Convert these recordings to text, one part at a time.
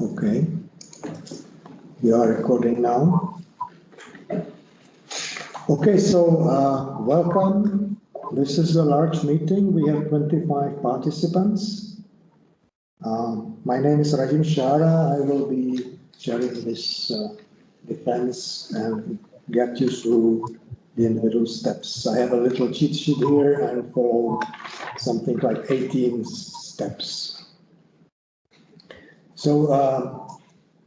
Okay. You are recording now. Okay, so welcome. This is a large meeting. We have 25 participants. My name is Radim Shara. I will be sharing this defense and get you through the individual steps. I have a little cheat sheet here and follow something like 18 steps. So,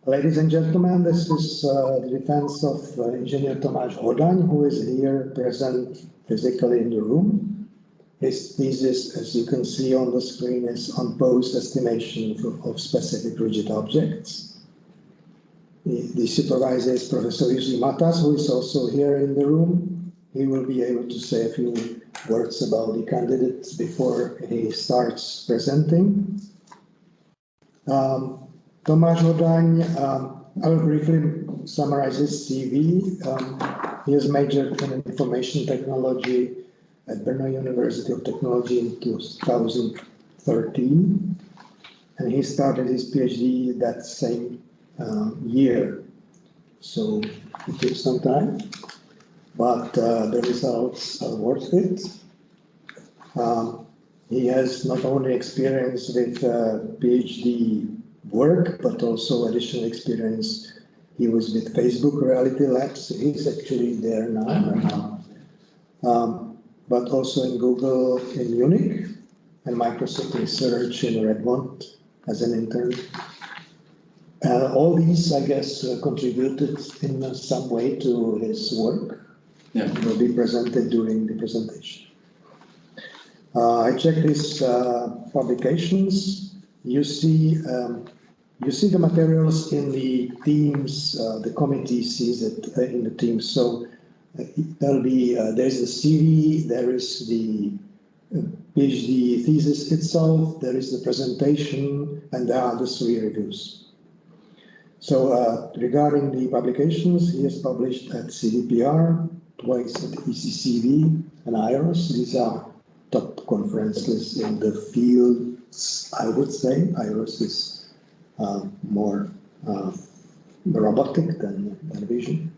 ladies and gentlemen, this is the defense of Engineer Tomas Hodan, who is here present physically in the room. His thesis, as you can see on the screen, is on post-estimation of specific rigid objects. The supervisor is Professor Jiří Matas, who is also here in the room. He will be able to say a few words about the candidates before he starts presenting. Tomas Hodan, I will briefly summarize his CV. He has majored in information technology at Brno University of Technology in 2013, and he started his PhD that same year. So it took some time, but the results are worth it. He has not only experience with PhD work, but also additional experience. He was with Facebook Reality Labs. He's actually there now. But also in Google in Munich and Microsoft Research in Redmond as an intern. All these, I guess, contributed in some way to his work. Yeah. Will be presented during the presentation. I checked his publications. You see the materials in the Teams. The committee sees it in the Teams. So there'll be there's the CV, there is the PhD thesis itself, there is the presentation, and there are the 3 reviews. So regarding the publications, he has published at CDPR, twice at ECCV and IROS. These are top conferences in the fields, I would say. IROS is more robotic than vision.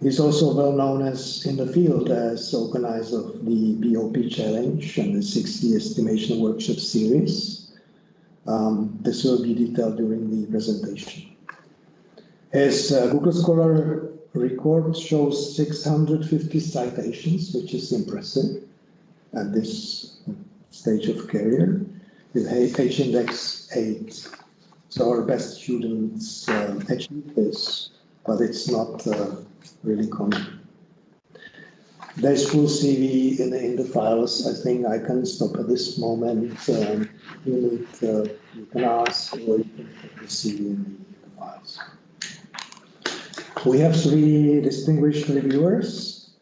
He's also well known as in the field as organizer of the BOP Challenge and the 60 Estimation Workshop Series. This will be detailed during the presentation. His Google Scholar record shows 650 citations, which is impressive at this stage of career, with H-index 8. So our best students achieve this, but it's not really common. There's full CV in the files. I think I can stop at this moment. You can ask, or you can put the CV in the files. We have 3 distinguished reviewers.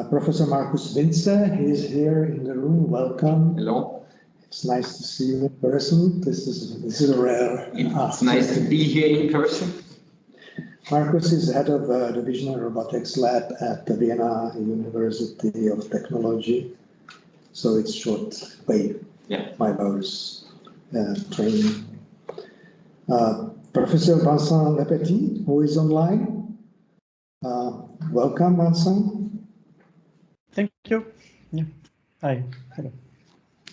Professor Markus Vince, he is here in the room. Welcome. Hello. It's nice to see you in person. This is a rare. It's nice to be here in person. Markus is head of Division of Robotics Lab at the Vienna University of Technology. So it's short way, 5 hours training. Professor Vincent Lepetit, who is online. Welcome, Vincent. Thank you. Yeah. Hi. Hello.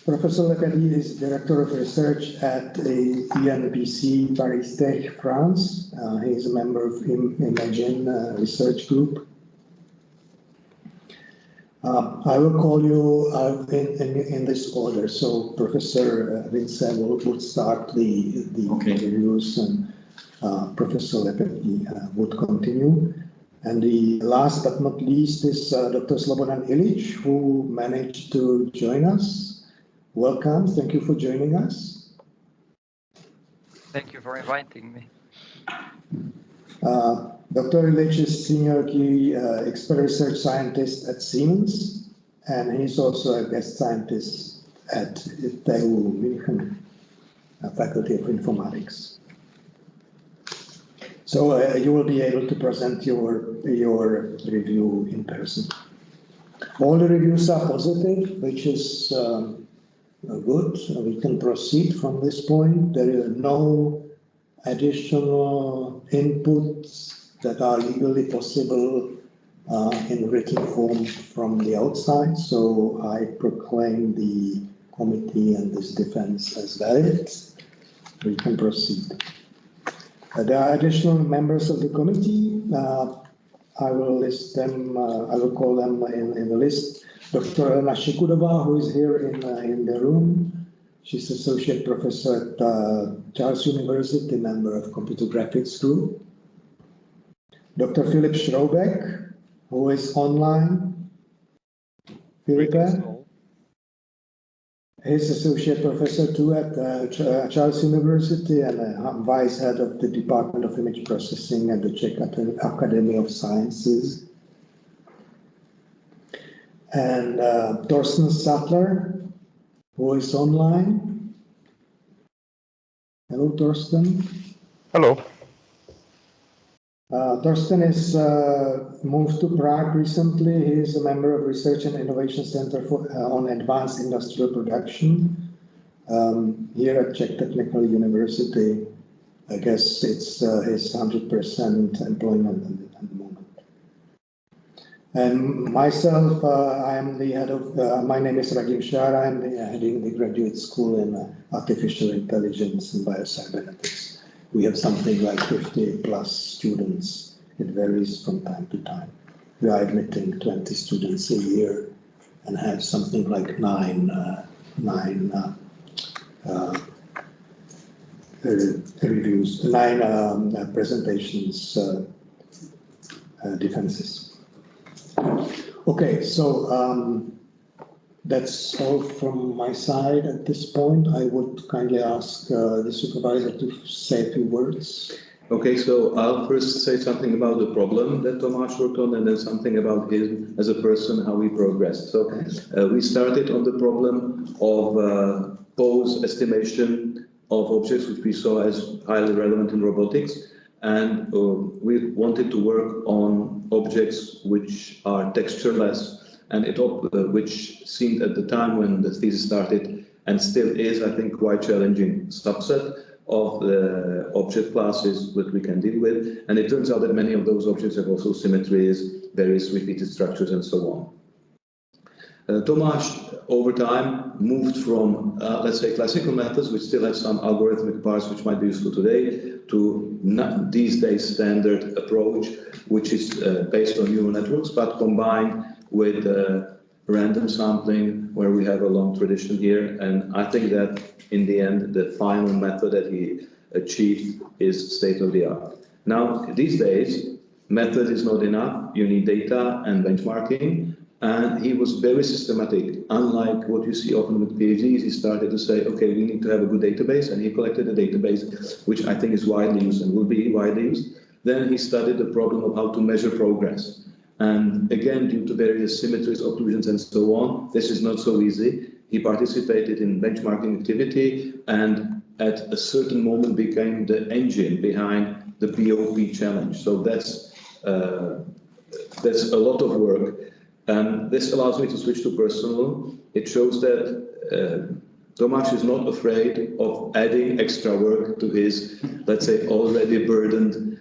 Professor Lepetit is Director of Research at the ENPC Paris Tech, France. He is a member of Imagine Research Group. I will call you in this order. So Professor Vincent would start the reviews, and Professor Lepetit would continue. And the last but not least is Dr. Slobodan Ilic, who managed to join us. Welcome. Thank you for joining us. Thank you for inviting me. Dr. Ilic is Senior Key Expert Research Scientist at Siemens, and he's also a guest scientist at TU München, Faculty of Informatics. So you will be able to present your review in person. All the reviews are positive, which is Good. We can proceed from this point. There is no additional inputs that are legally possible in written form from the outside. So I proclaim the committee and this defense as valid. We can proceed. There are additional members of the committee. I will list them. I will call them in the list. Dr. Elena Shikudova, who is here in the room. She's associate professor at Charles University, member of Computer Graphics Group. Dr. Philip Schrobeck, who is online. Philip, he's associate professor too at Charles University and vice head of the Department of Image Processing at the Czech Academy of Sciences. And Torsten Sattler, who is online. Hello, Torsten. Hello. Torsten is moved to Prague recently. He is a member of Research and Innovation Center on Advanced Industrial Production here at Czech Technical University. I guess it's his 100% employment at the moment. And myself, I am the head of, my name is Radim Shar. I am heading the graduate school in Artificial Intelligence and Biocybernetics. We have something like 50 plus students. It varies from time to time. We are admitting 20 students a year and have something like nine reviews, nine presentations, defenses. Okay, so that's all from my side at this point. I would kindly ask the supervisor to say a few words. Okay, so I'll first say something about the problem that Tomas worked on and then something about him as a person, how he progressed. So we started on the problem of pose estimation of objects, which we saw as highly relevant in robotics. And we wanted to work on objects which are textureless and which seemed at the time when the thesis started and still is, I think, quite challenging subset of the object classes that we can deal with. And it turns out that many of those objects have also symmetries, various repeated structures, and so on. Tomas, over time, moved from, let's say, classical methods, which still have some algorithmic parts which might be useful today, to these days standard approach, which is based on neural networks, but combined with random sampling, where we have a long tradition here. And I think that in the end, the final method that he achieved is state of the art. Now, these days, method is not enough. You need data and benchmarking. And he was very systematic. Unlike what you see often with PhDs, he started to say, okay, we need to have a good database. And he collected a database, which I think is widely used and will be widely used. Then he studied the problem of how to measure progress. And again, due to various symmetries, occlusions, and so on, this is not so easy. He participated in benchmarking activity and at a certain moment became the engine behind the POP challenge. So that's a lot of work. And this allows me to switch to personal. It shows that Tomas is not afraid of adding extra work to his, let's say, already burdened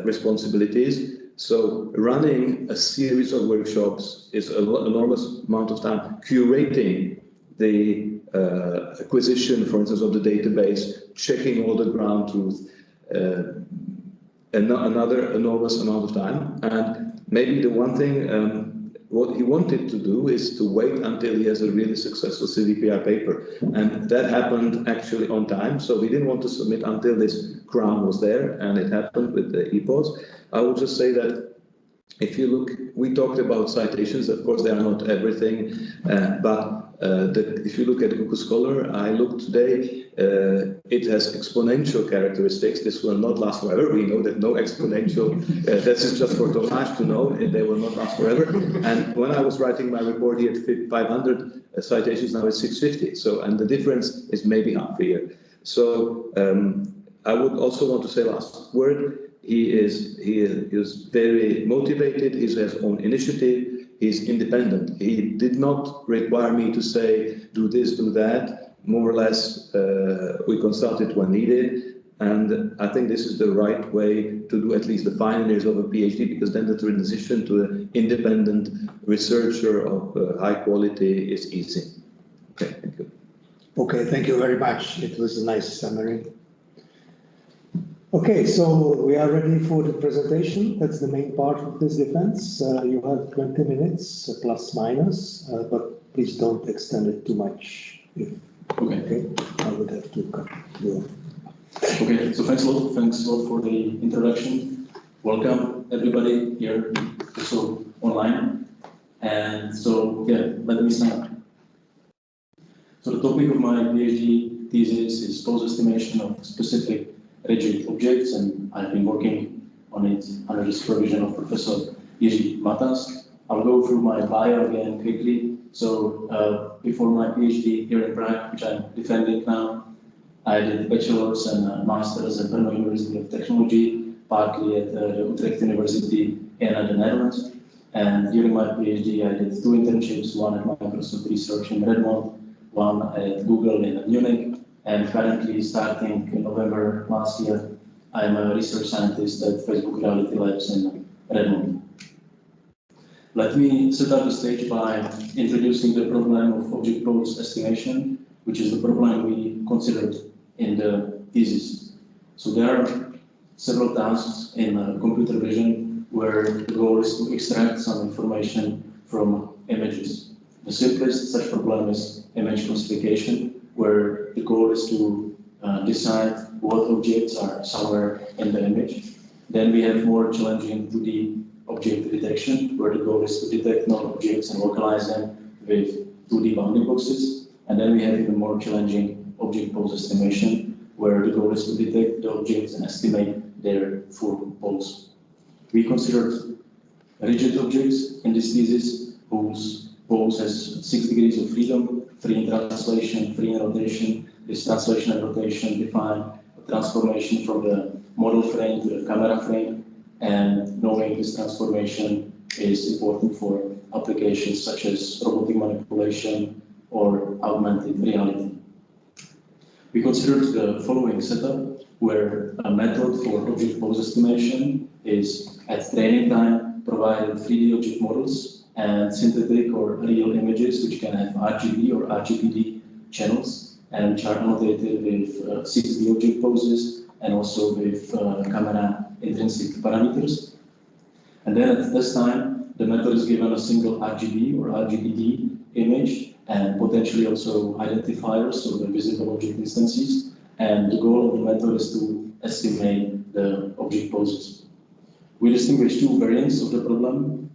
responsibilities. So running a series of workshops is an enormous amount of time. Curating the acquisition, for instance, of the database, checking all the ground truth, another enormous amount of time. And maybe the one thing what he wanted to do is to wait until he has a really successful CVPR paper. And that happened actually on time. So we didn't want to submit until this crown was there, and it happened with the EPOS. I would just say that if you look, we talked about citations, of course they are not everything, but if you look at Google Scholar, I looked today, it has exponential characteristics. This will not last forever. We know that no exponential, this is just for Tomas to know, they will not last forever. And when I was writing my report here at 500 citations, now it's 650. So, and the difference is maybe half a year. So I would also want to say last word. He is very motivated. He has his own initiative. he's independent. He did not require me to say, do this, do that. More or less, we consulted when needed. And I think this is the right way to do at least the final years of a PhD, because then the transition to an independent researcher of high quality is easy. Okay, thank you. Okay, thank you very much. It was a nice summary. Okay, so we are ready for the presentation. That's the main part of this defense. You have 20 minutes, plus minus, but please don't extend it too much. Okay, I would have to cut you off. Okay, so thanks a lot for the introduction. Welcome everybody here, also online. And so, yeah, let me start. So the topic of my PhD thesis is pose estimation of specific rigid objects, and I've been working on it under the supervision of Professor Jiří Matas. I'll go through my bio again quickly. So before my PhD here in Prague, which I'm defending now, I did bachelor's and master's at Brno University of Technology, partly at the Utrecht University in the Netherlands. And during my PhD, I did 2 internships, one at Microsoft Research in Redmond, one at Google in Munich, and currently starting in November last year, I'm a research scientist at Facebook Reality Labs in Redmond. Let me set up the stage by introducing the problem of object pose estimation, which is the problem we considered in the thesis. So there are several tasks in computer vision where the goal is to extract some information from images. The simplest such problem is image classification, where the goal is to decide what objects are somewhere in the image. Then we have more challenging 2D object detection, where the goal is to detect known objects and localize them with 2D bounding boxes. And then we have even more challenging object pose estimation, where the goal is to detect the objects and estimate their full pose. We considered rigid objects in this thesis whose pose has 6 degrees of freedom, free in translation, free in rotation. This translation and rotation define a transformation from the model frame to the camera frame, and knowing this transformation is important for applications such as robotic manipulation or augmented reality. We considered the following setup, where a method for object pose estimation is at training time provided 3D object models and synthetic or real images which can have RGB or RGBD channels and which are annotated with 6D object poses and also with camera intrinsic parameters. And then at this time, the method is given a single RGB or RGBD image and potentially also identifiers, so the visible object instances. And the goal of the method is to estimate the object poses. We distinguish 2 variants of the problem.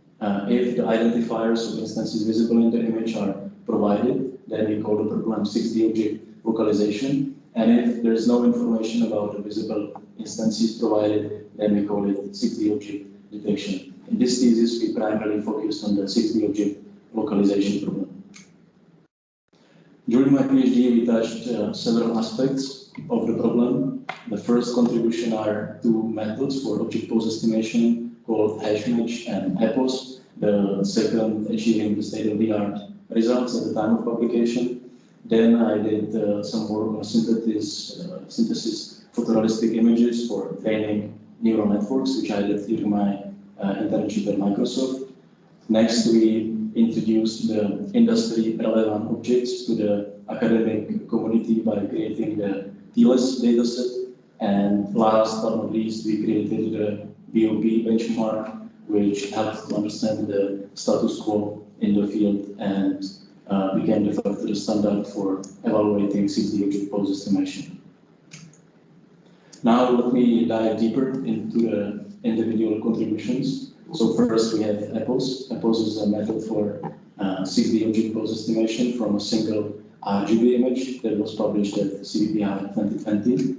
If the identifiers of instances visible in the image are provided, then we call the problem 6D object localization. And if there is no information about the visible instances provided, then we call it 6D object detection. In this thesis, we primarily focused on the 6D object localization problem. During my PhD, we touched several aspects of the problem. The first contribution are 2 methods for object pose estimation called hash match and EPOS. The second, achieving the state-of-the-art results at the time of publication. Then I did some work on synthesis photorealistic images for training neural networks, which I did during my internship at Microsoft. Next, we introduced the industry-relevant objects to the academic community by creating the TLS dataset. And last but not least, we created the BOP benchmark, which helped to understand the status quo in the field and became de facto the standard for evaluating 6D object pose estimation. Now let me dive deeper into the individual contributions. So first we have EPOS. EPOS is a method for 6D object pose estimation from a single RGB image that was published at CVPR 2020.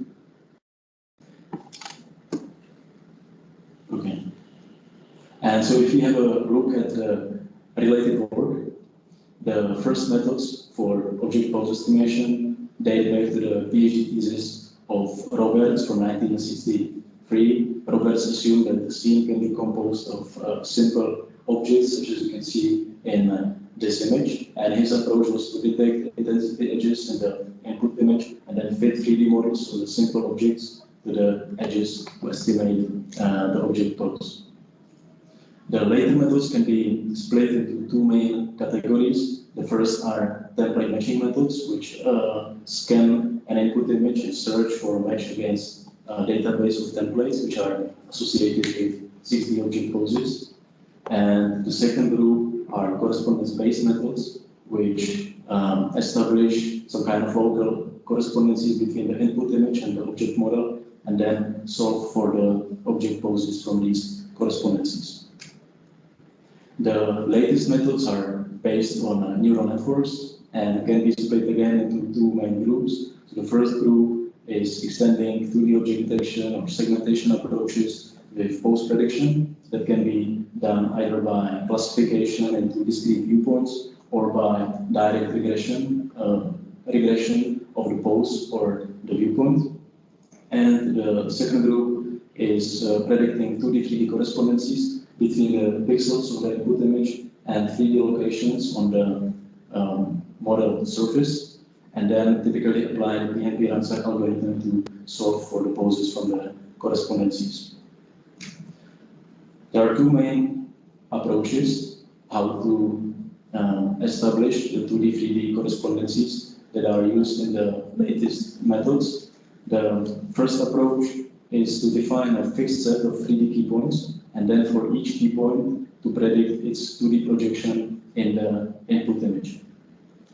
Okay. And so if you have a look at the related work, the first methods for object pose estimation date back to the PhD thesis of Roberts from 1963. Roberts assumed that the scene can be composed of simple objects, such as you can see in this image. And his approach was to detect intensity edges in the input image and then fit 3D models, so the simple objects to the edges to estimate the object pose. The later methods can be split into two main categories. The first are template matching methods, which scan an input image and search for a match against a database of templates, which are associated with 6D object poses. And the second group are correspondence-based methods, which establish some kind of local correspondences between the input image and the object model, and then solve for the object poses from these correspondences. The latest methods are based on neural networks and can be split again into two main groups. So the first group is extending 2D object detection or segmentation approaches with pose prediction that can be done either by classification into discrete viewpoints or by direct regression of the pose or the viewpoint. And the second group is predicting 2D 3D correspondences between the pixels of the input image and 3D locations on the model surface, and then typically apply the PNP ransack algorithm to solve for the poses from the correspondences. There are two main approaches how to establish the 2D 3D correspondences that are used in the latest methods. The first approach is to define a fixed set of 3D key points, and then for each key point to predict its 2D projection in the input image.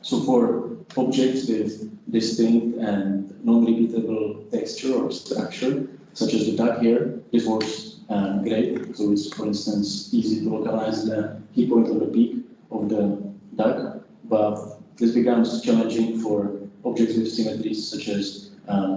So for objects with distinct and non-repeatable texture or structure, such as the duck here, this works great. So it's, for instance, easy to localize the key point on the peak of the duck, but this becomes challenging for objects with symmetries, such as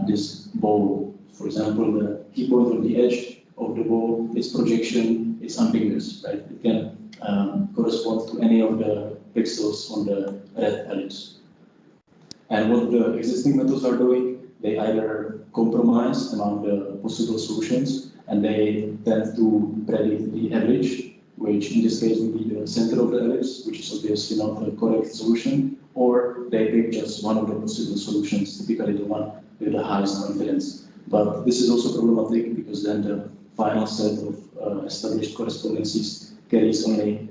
this ball. For example, the key point on the edge of the ball, its projection is ambiguous, right? It can correspond to any of the pixels on the red ellipse. And what the existing methods are doing, they either compromise among the possible solutions, and they tend to predict the average, which in this case would be the center of the ellipse, which is obviously not the correct solution, or they pick just one of the possible solutions, typically the one with the highest confidence. But this is also problematic because then the final set of established correspondences carries only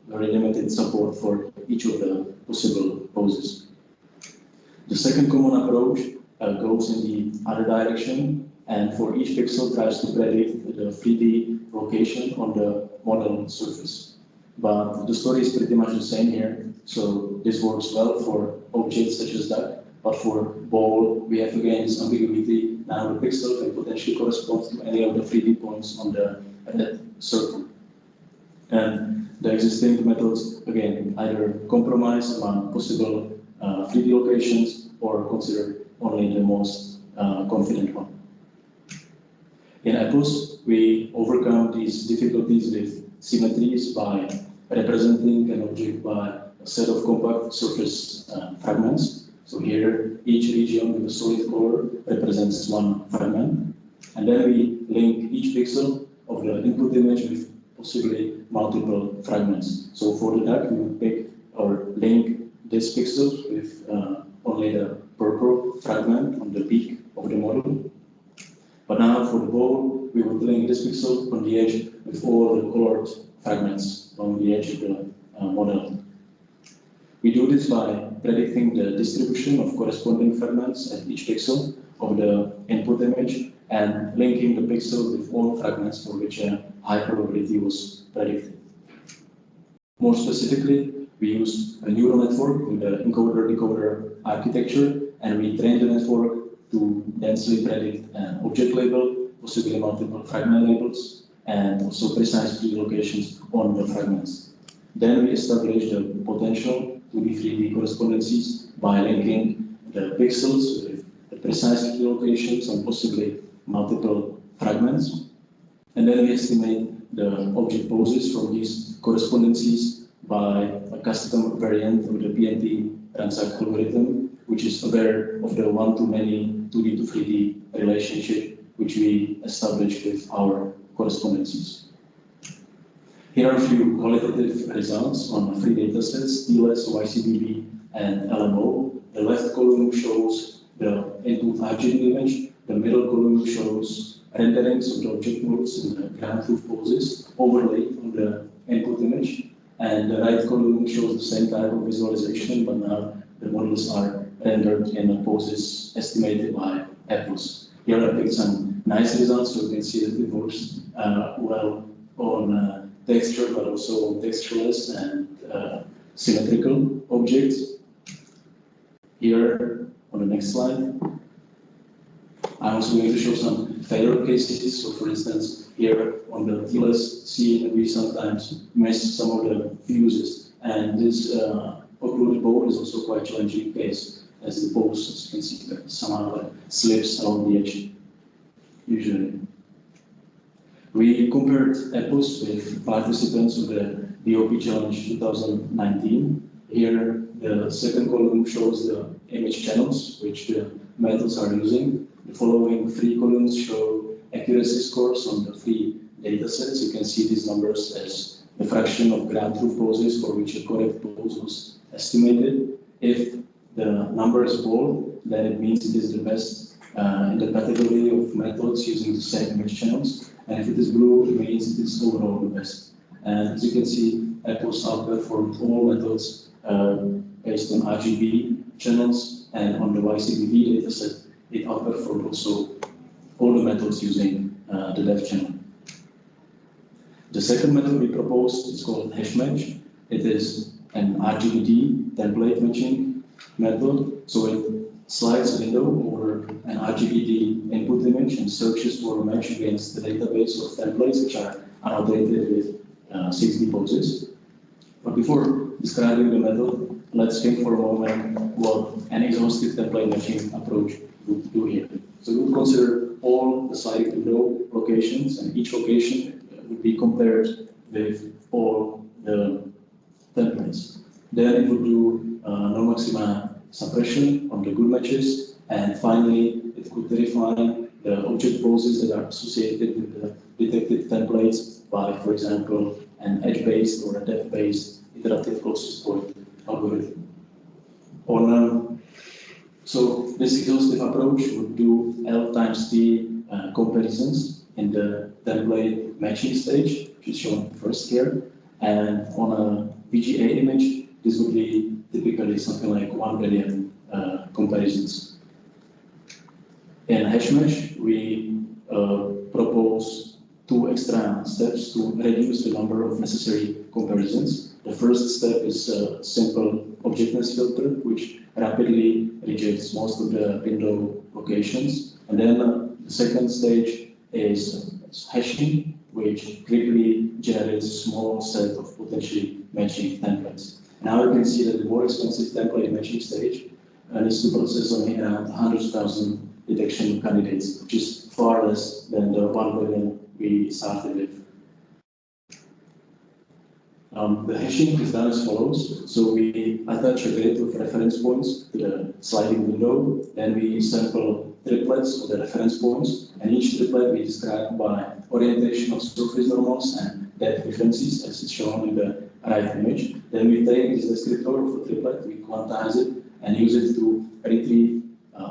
very limited support for each of the possible poses. The second common approach goes in the other direction, and for each pixel tries to predict the 3D location on the model surface. But the story is pretty much the same here. So this works well for objects such as that, but for ball, we have again this ambiguity. Now the pixel can potentially correspond to any of the 3D points on the red circle. And the existing methods, again, either compromise among possible 3D locations or consider only the most confident one. In Apples, we overcome these difficulties with symmetries by representing an object by a set of compact surface fragments. So here, each region with a solid color represents one fragment. And then we link each pixel of the input image with possibly multiple fragments. So for the duck, we would pick or link this pixel with only the purple fragment on the peak of the model. But now for the ball, we would link this pixel on the edge with all the colored fragments on the edge of the model. We do this by predicting the distribution of corresponding fragments at each pixel of the input image and linking the pixel with all fragments for which a high probability was predicted. More specifically, we use a neural network with the encoder-decoder architecture, and we train the network to densely predict an object label, possibly multiple fragment labels, and also precise 3D locations on the fragments. Then we establish the potential 2D 3D correspondences by linking the pixels with the precise 3D locations on possibly multiple fragments. And then we estimate the object poses from these correspondences by a custom variant of the PNP ransack algorithm, which is aware of the one-to-many 2D to 3D relationship which we established with our correspondences. Here are a few qualitative results on three datasets, TLS, YCBB, and LMO. The left column shows the input RGB image. The middle column shows renderings of the object modes and the ground truth poses overlaid on the input image. And the right column shows the same type of visualization, but now the models are rendered in poses estimated by Apples. Here I picked some nice results, so you can see that it works well on texture, but also on textureless and symmetrical objects. Here on the next slide, I'm also going to show some failure cases. So for instance, here on the TLS scene, we sometimes miss some of the fuses, and this occluded board is also quite challenging case, as the post, as you can see, somehow slips along the edge, usually. We compared apples with participants of the BOP Challenge 2019. Here, the second column shows the image channels, which the methods are using. The following three columns show accuracy scores on the three datasets. You can see these numbers as the fraction of ground truth poses for which a correct pose was estimated. If the number is bold, then it means it is the best in the category of methods using the same image channels. And if it is blue, it means it is overall the best. And as you can see, Apples outperformed all methods based on RGB channels, and on the YCBV dataset, it outperformed also all the methods using the depth channel. The second method we proposed is called hash match. It is an RGBD template matching method. So it slides a window over an RGBD input image and searches for a match against the database of templates which are annotated with 60 poses. But before describing the method, let's think for a moment what an exhaustive template matching approach would do here. So we would consider all the sliding window locations, and each location would be compared with all the templates. Then it would do no maxima suppression on the good matches, and finally it could verify the object poses that are associated with the detected templates by, for example, an edge-based or a depth-based iterative closest point algorithm. So this exhaustive approach would do L times T comparisons in the template matching stage, which is shown first here, and on a VGA image, this would be typically something like 1 billion comparisons. In hash match, we propose two extra steps to reduce the number of necessary comparisons. The first step is a simple objectness filter, which rapidly rejects most of the window locations. And then the second stage is hashing, which quickly generates a small set of potentially matching templates. Now you can see that the more expensive template matching stage needs to process only around 100,000 detection candidates, which is far less than the 1 billion we started with. The hashing is done as follows. So we attach a grid of reference points to the sliding window, then we sample triplets of the reference points, and each triplet we describe by orientation of surface normals and depth differences, as is shown in the right image. Then we take this descriptor of a triplet, we quantize it, and use it to retrieve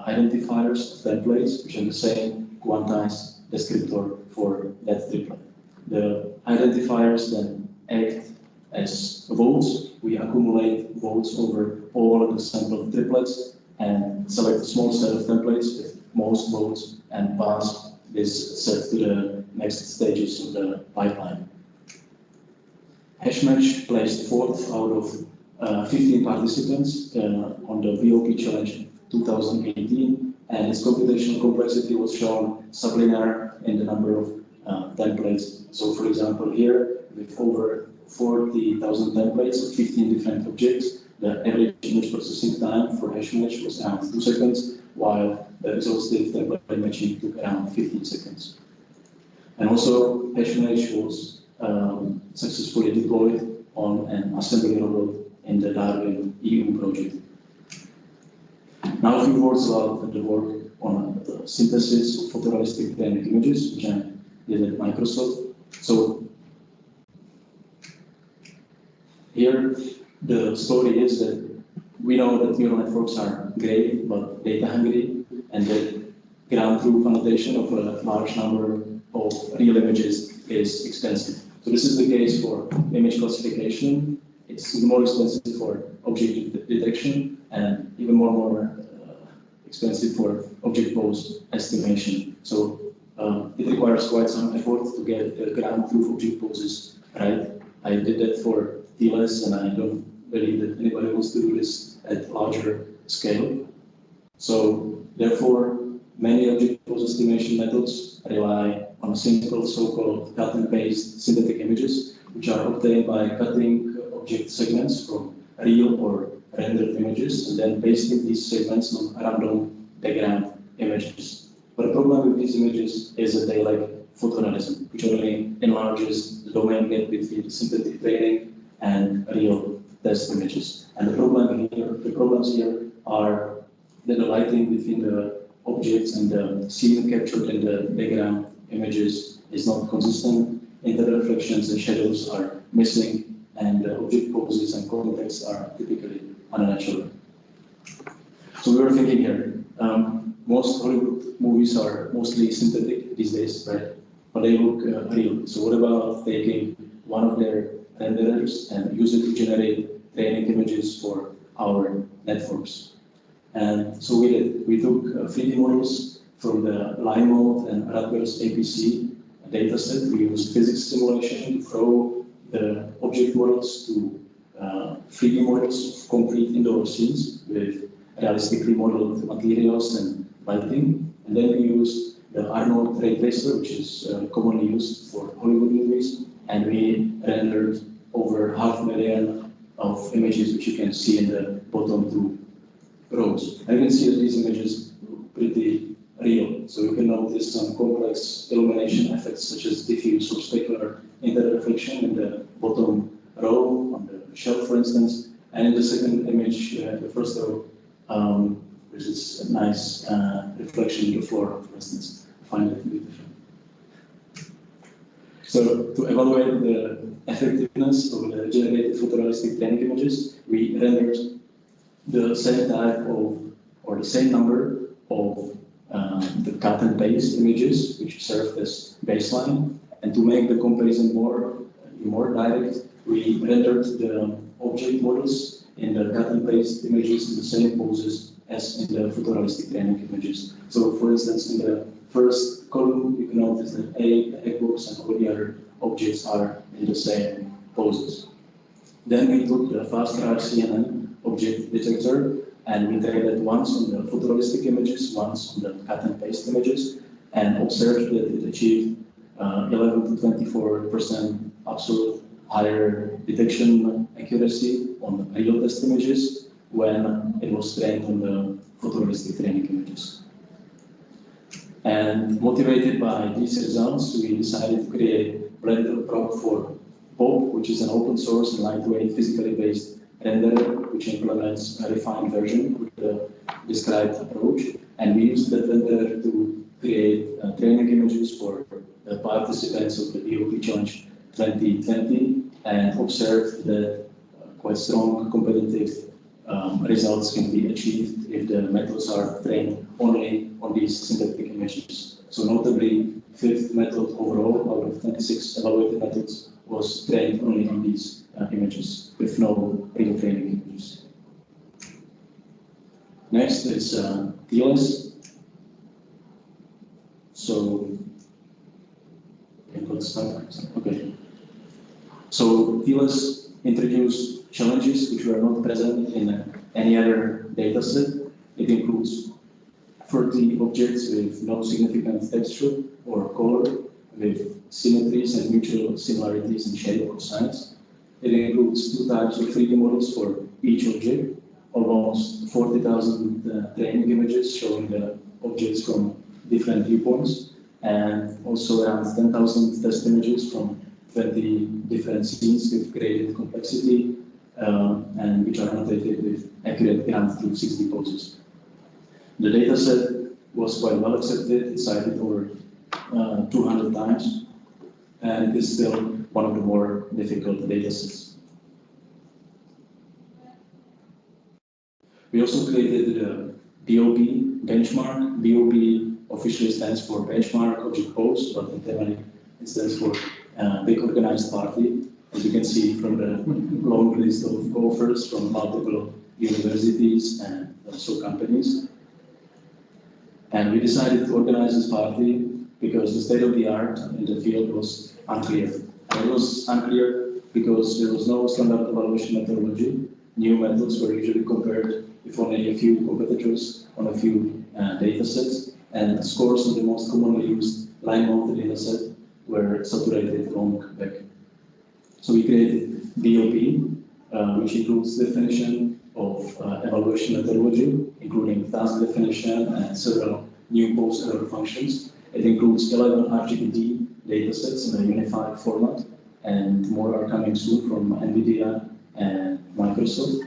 identifiers of templates, which are the same quantized descriptor for that triplet. The identifiers then act as votes. We accumulate votes over all of the sampled triplets and select a small set of templates with most votes and pass this set to the next stages of the pipeline. Hashmatch placed fourth out of 15 participants on the VOP Challenge 2018, and its computational complexity was shown sublinear in the number of templates. So for example here, with over 40,000 templates of 15 different objects, the average image processing time for Hashmatch was around 2 seconds, while the exhaustive template matching took around 15 seconds. And also, Hashmatch was successfully deployed on an assembly robot in the Darwin EU project. Now a few words about the work on the synthesis of photorealistic dynamic images, which I did at Microsoft. So here the story is that we know that neural networks are great but data hungry, and that ground truth annotation of a large number of real images is expensive. So this is the case for image classification. It's more expensive for object detection, and even more expensive for object pose estimation. So it requires quite some effort to get the ground truth object poses right. I did that for TLS, and I don't believe that anybody wants to do this at larger scale. So therefore, many object pose estimation methods rely on simple so-called cut and paste synthetic images, which are obtained by cutting object segments from real or rendered images and then pasting these segments on random background images. But the problem with these images is that they lack photorealism, which only enlarges the domain gap between the synthetic training and real test images. And the problems here are that the lighting between the objects and the scene captured in the background images is not consistent. Interreflections and shadows are missing, and the object poses and context are typically unnatural. So we were thinking here, most Hollywood movies are mostly synthetic these days, right? But they look real. So what about taking one of their renderers and use it to generate training images for our networks? And so we did. We took 3D models from the line mode and Radber's APC dataset. We used physics simulation to throw the object models to 3D models of concrete indoor scenes with realistically modeled materials and lighting. And then we used the Arnold ray tracer, which is commonly used for Hollywood movies, and we rendered over 500,000 of images, which you can see in the bottom two rows. And you can see that these images look pretty real. So you can notice some complex illumination effects, such as diffuse or specular interreflection in the bottom row on the shelf, for instance. And in the second image, the first row, there's this nice reflection in the floor, for instance. I find it beautiful. So to evaluate the effectiveness of the generated photorealistic training images, we rendered the same type of, or the same number of the cut and paste images, which served as baseline. And to make the comparison more direct, we rendered the object models in the cut and paste images in the same poses as in the photorealistic training images. So for instance, in the first column, you can notice that the egg box and all the other objects are in the same poses. Then we took the FastRAR CNN object detector and we trained it once on the photorealistic images, once on the cut and paste images, and observed that it achieved 11 to 24% absolute higher detection accuracy on real test images when it was trained on the photorealistic training images. And motivated by these results, we decided to create Blender Pro for Bob, which is an open source and lightweight physically based renderer, which implements a refined version with the described approach. And we used that renderer to create training images for the participants of the DOP Challenge 2020 and observed that quite strong competitive results can be achieved if the methods are trained only on these synthetic images. So notably, fifth method overall out of 26 evaluated methods was trained only on these images with no real training images. Next is TLS. So, okay. So TLS introduced challenges which were not present in any other dataset. It includes 30 objects with no significant texture or color, with symmetries and mutual similarities in shape or size. It includes 2 types of 3D models for each object, almost 40,000 training images showing the objects from different viewpoints, and also around 10,000 test images from 20 different scenes with graded complexity, and which are annotated with accurate ground truth 6D poses. The dataset was quite well accepted, cited over 200 times, and it is still one of the more difficult datasets. We also created the BOB benchmark. BOB officially stands for Benchmark Object Pose, but internally it stands for Big Organized Party. As you can see from the long list of offers from multiple universities and also companies. And we decided to organize this party because the state of the art in the field was unclear. And it was unclear because there was no standard evaluation methodology. New methods were usually compared with only a few competitors on a few data sets, and scores of the most commonly used line-mounted data set were saturated long back. So we created BOP, which includes definition of evaluation methodology, including task definition and several new post-error functions. It includes 11 RGPD datasets in a unified format, and more are coming soon from NVIDIA and Microsoft.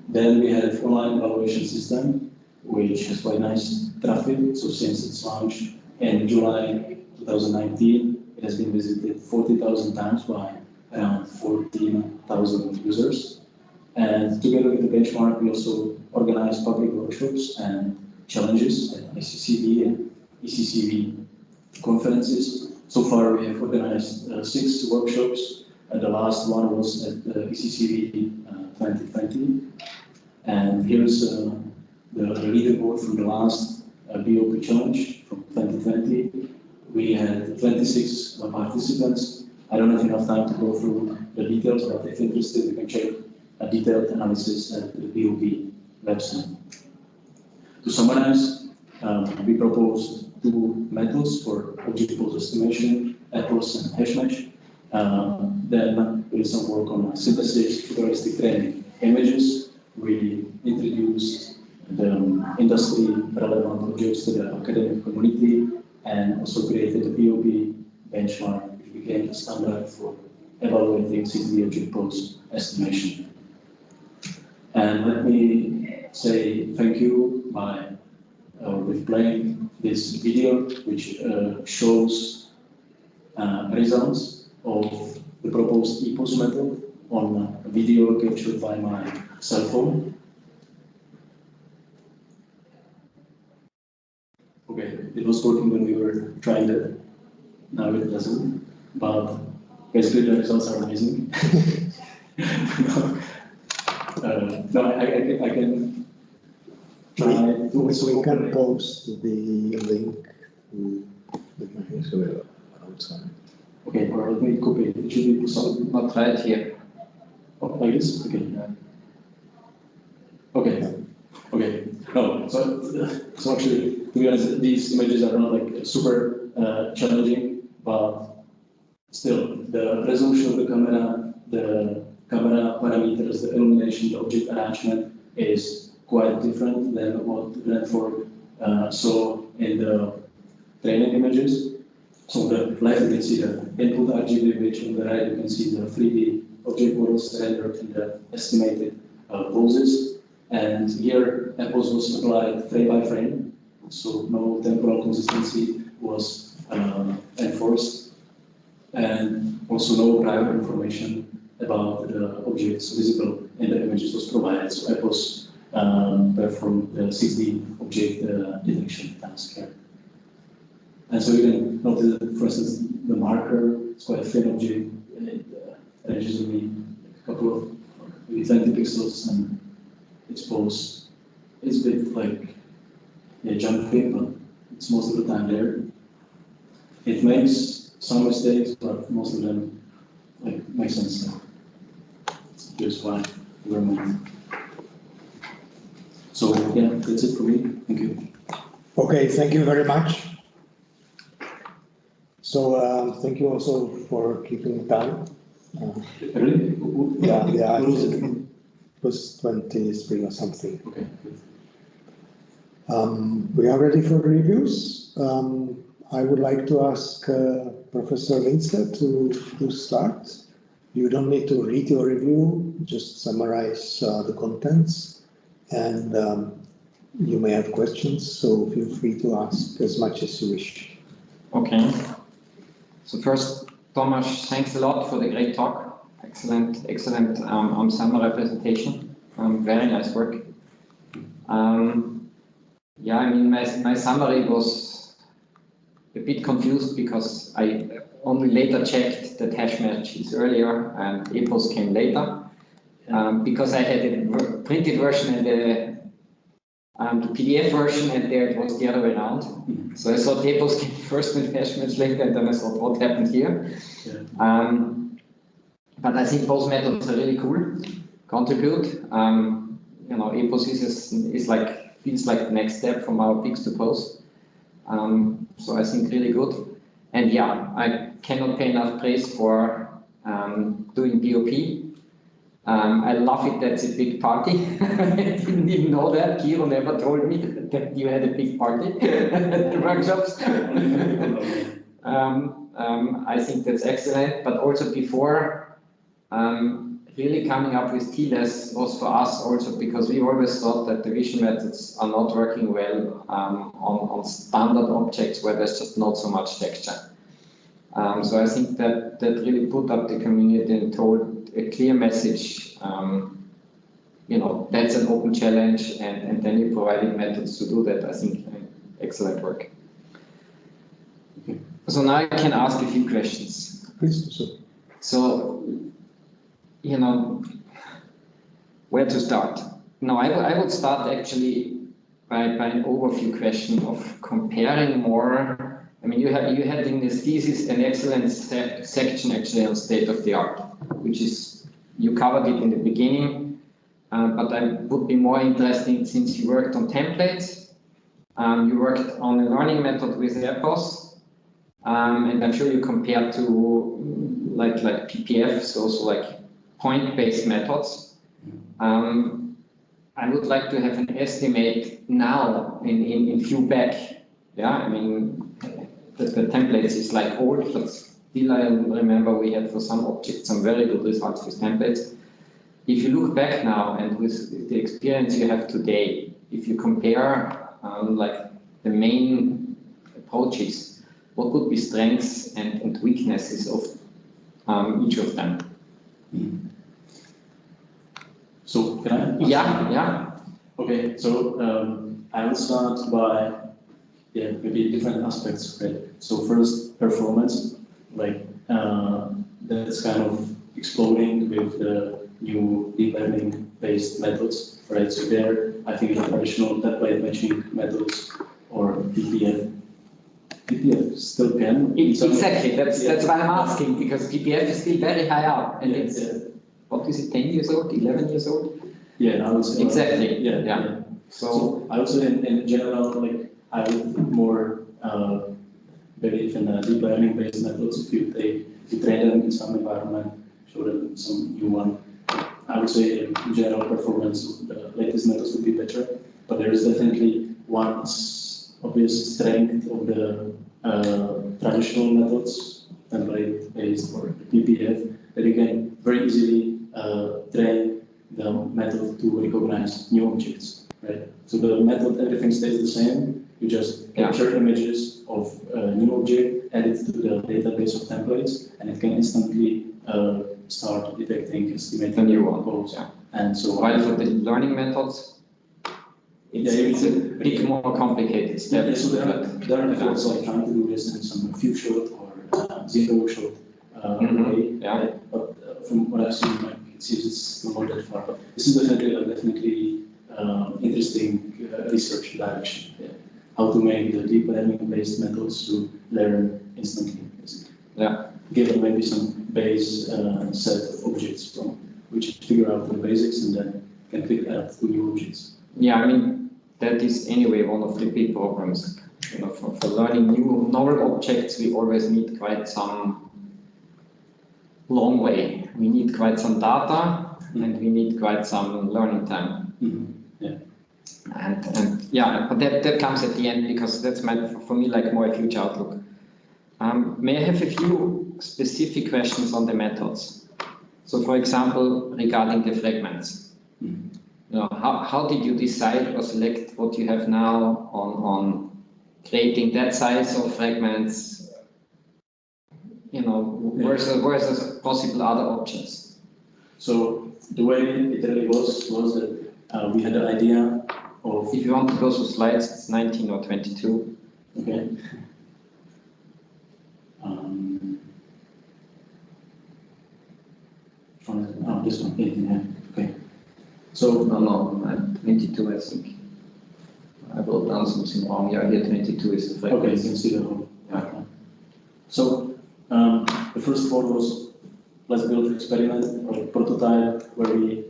Then we have online evaluation system, which has quite nice traffic. So since its launch in July 2019, it has been visited 40,000 times by around 14,000 users. And together with the benchmark, we also organize public workshops and challenges at ICCV and ECCV conferences. So far, we have organized 6 workshops. The last one was at ECCV 2020. And here's the leaderboard from the last BOP challenge from 2020. We had 26 participants. I don't have enough time to go through the details, but if interested, you can check a detailed analysis at the BOP website. To summarize, we proposed 2 methods for object pose estimation, EPOS and hash match. Then we did some work on synthesis, futuristic training images. We introduced the industry relevant objects to the academic community and also created the BOP benchmark, which became the standard for evaluating 6D object pose estimation. And let me say thank you by with playing this video, which shows results of the proposed EPOS method on a video captured by my cell phone. Okay, it was working when we were trying that. Now it doesn't, but basically the results are amazing. No, I can try to. So we can post the link outside. Okay, or let me copy it. It should be some. Not right here. Oh, like this? Okay. Okay. Okay. No, so actually, to be honest, these images are not like super challenging, but still, the resolution of the camera parameters, the illumination, the object arrangement is quite different than what Redford saw in the training images. So on the left, you can see the input RGB image. On the right, you can see the 3D object models rendered in the estimated poses. And here, EPOS was applied frame by frame, so no temporal consistency was enforced, and also no prior information about the objects visible in the images was provided. So EPOS performed the 6D object detection task here. And so you can notice that, for instance, the marker is quite a thin object. It ranges only a couple of maybe 20 pixels, and its pose is a bit like jumpy, but it's most of the time there. It makes some mistakes, but most of them make sense now. Here's why we're moving. So yeah, that's it for me. Thank you. Okay, thank you very much. So thank you also for keeping time. Really? Yeah, it was 23 or something. Okay. We are ready for reviews. I would like to ask Professor Winzer to start. You don't need to read your review, just summarize the contents, and you may have questions, so feel free to ask as much as you wish. Okay. So first, Tomas, thanks a lot for the great talk. Excellent summary presentation. Very nice work. Yeah, I mean, my summary was a bit confused because I only later checked that hash match is earlier and EPOS came later. Because I had a printed version and the PDF version, and there it was the other way around. So I thought EPOS came first and hash match later, and then I thought, what happened here? Yeah. But I think both methods are really cool, contribute. You know, EPOS is like, feels like the next step from our picks to post. So I think really good. And yeah, I cannot pay enough praise for doing BOP. I love it, that's a big party. I didn't even know that. Kiro never told me that you had a big party at the workshops. I think that's excellent, but also before, really coming up with TLS was for us also because we always thought that the vision methods are not working well on standard objects where there's just not so much texture. So I think that really put up the community and told a clear message, you know, that's an open challenge, and then you provided methods to do that. I think excellent work. Okay. So now I can ask a few questions. Please do so. So, you know, where to start? No, I would start actually by an overview question of comparing more. I mean, you had in this thesis an excellent section actually on state of the art, which is, you covered it in the beginning, but I would be more interested since you worked on templates, you worked on a learning method with EPOS, and I'm sure you compared to like PPF, so also like point-based methods. I would like to have an estimate now in view back. Yeah, I mean, the templates is like old, but still I remember we had for some objects some very good results with templates. If you look back now and with the experience you have today, if you compare like the main approaches, what would be strengths and weaknesses of each of them? So can I? Yeah. Okay, so I will start by maybe different aspects, right? So first, performance, like that's kind of exploding with the new deep learning based methods, right? So there, I think the traditional template matching methods or PPF still can. Exactly, that's why I'm asking, because PPF is still very high up, and what is it, 10 years old, 11 years old? Yeah, now it's exactly. Yeah. So I also in general, like I would more believe in deep learning based methods. If you train them in some environment, show them some new one. I would say in general performance, the latest methods would be better, but there is definitely one obvious strength of the traditional methods, template based or PPF, that you can very easily train the method to recognize new objects, right? So the method, everything stays the same. You just capture images of a new object, add it to the database of templates, and it can instantly start detecting, estimating the new one. pose. And so while for the learning methods, it's a bit more complicated step. So there are methods like trying to do this in some few shot or zero shot way. Yeah. But from what I've seen, like, it seems it's not that far. But this is definitely interesting research direction. Yeah. How to make the deep learning based methods to learn instantly. Basically. Yeah. Given maybe some base set of objects from which figure out the basics and then can click add to new objects. Yeah, I mean, that is anyway one of the big problems. You know, for learning new novel objects, we always need quite some long way. We need quite some data and we need quite some learning time. Yeah. And yeah, but that comes at the end, because that's for me like more a future outlook. May I have a few specific questions on the methods? So for example, regarding the fragments. You know, how did you decide or select what you have now on creating that size of fragments, you know, versus possible other options? So the way it really was that we had the idea of, If you want to go through slides, it's 19 or 22. okay. Oh, this one, 18, yeah, okay. So, No, 22, I think. I wrote down something wrong. Yeah, here 22 is the okay, you frequency. can see the whole. Yeah. So, the first thought was, let's build an experiment or a prototype where we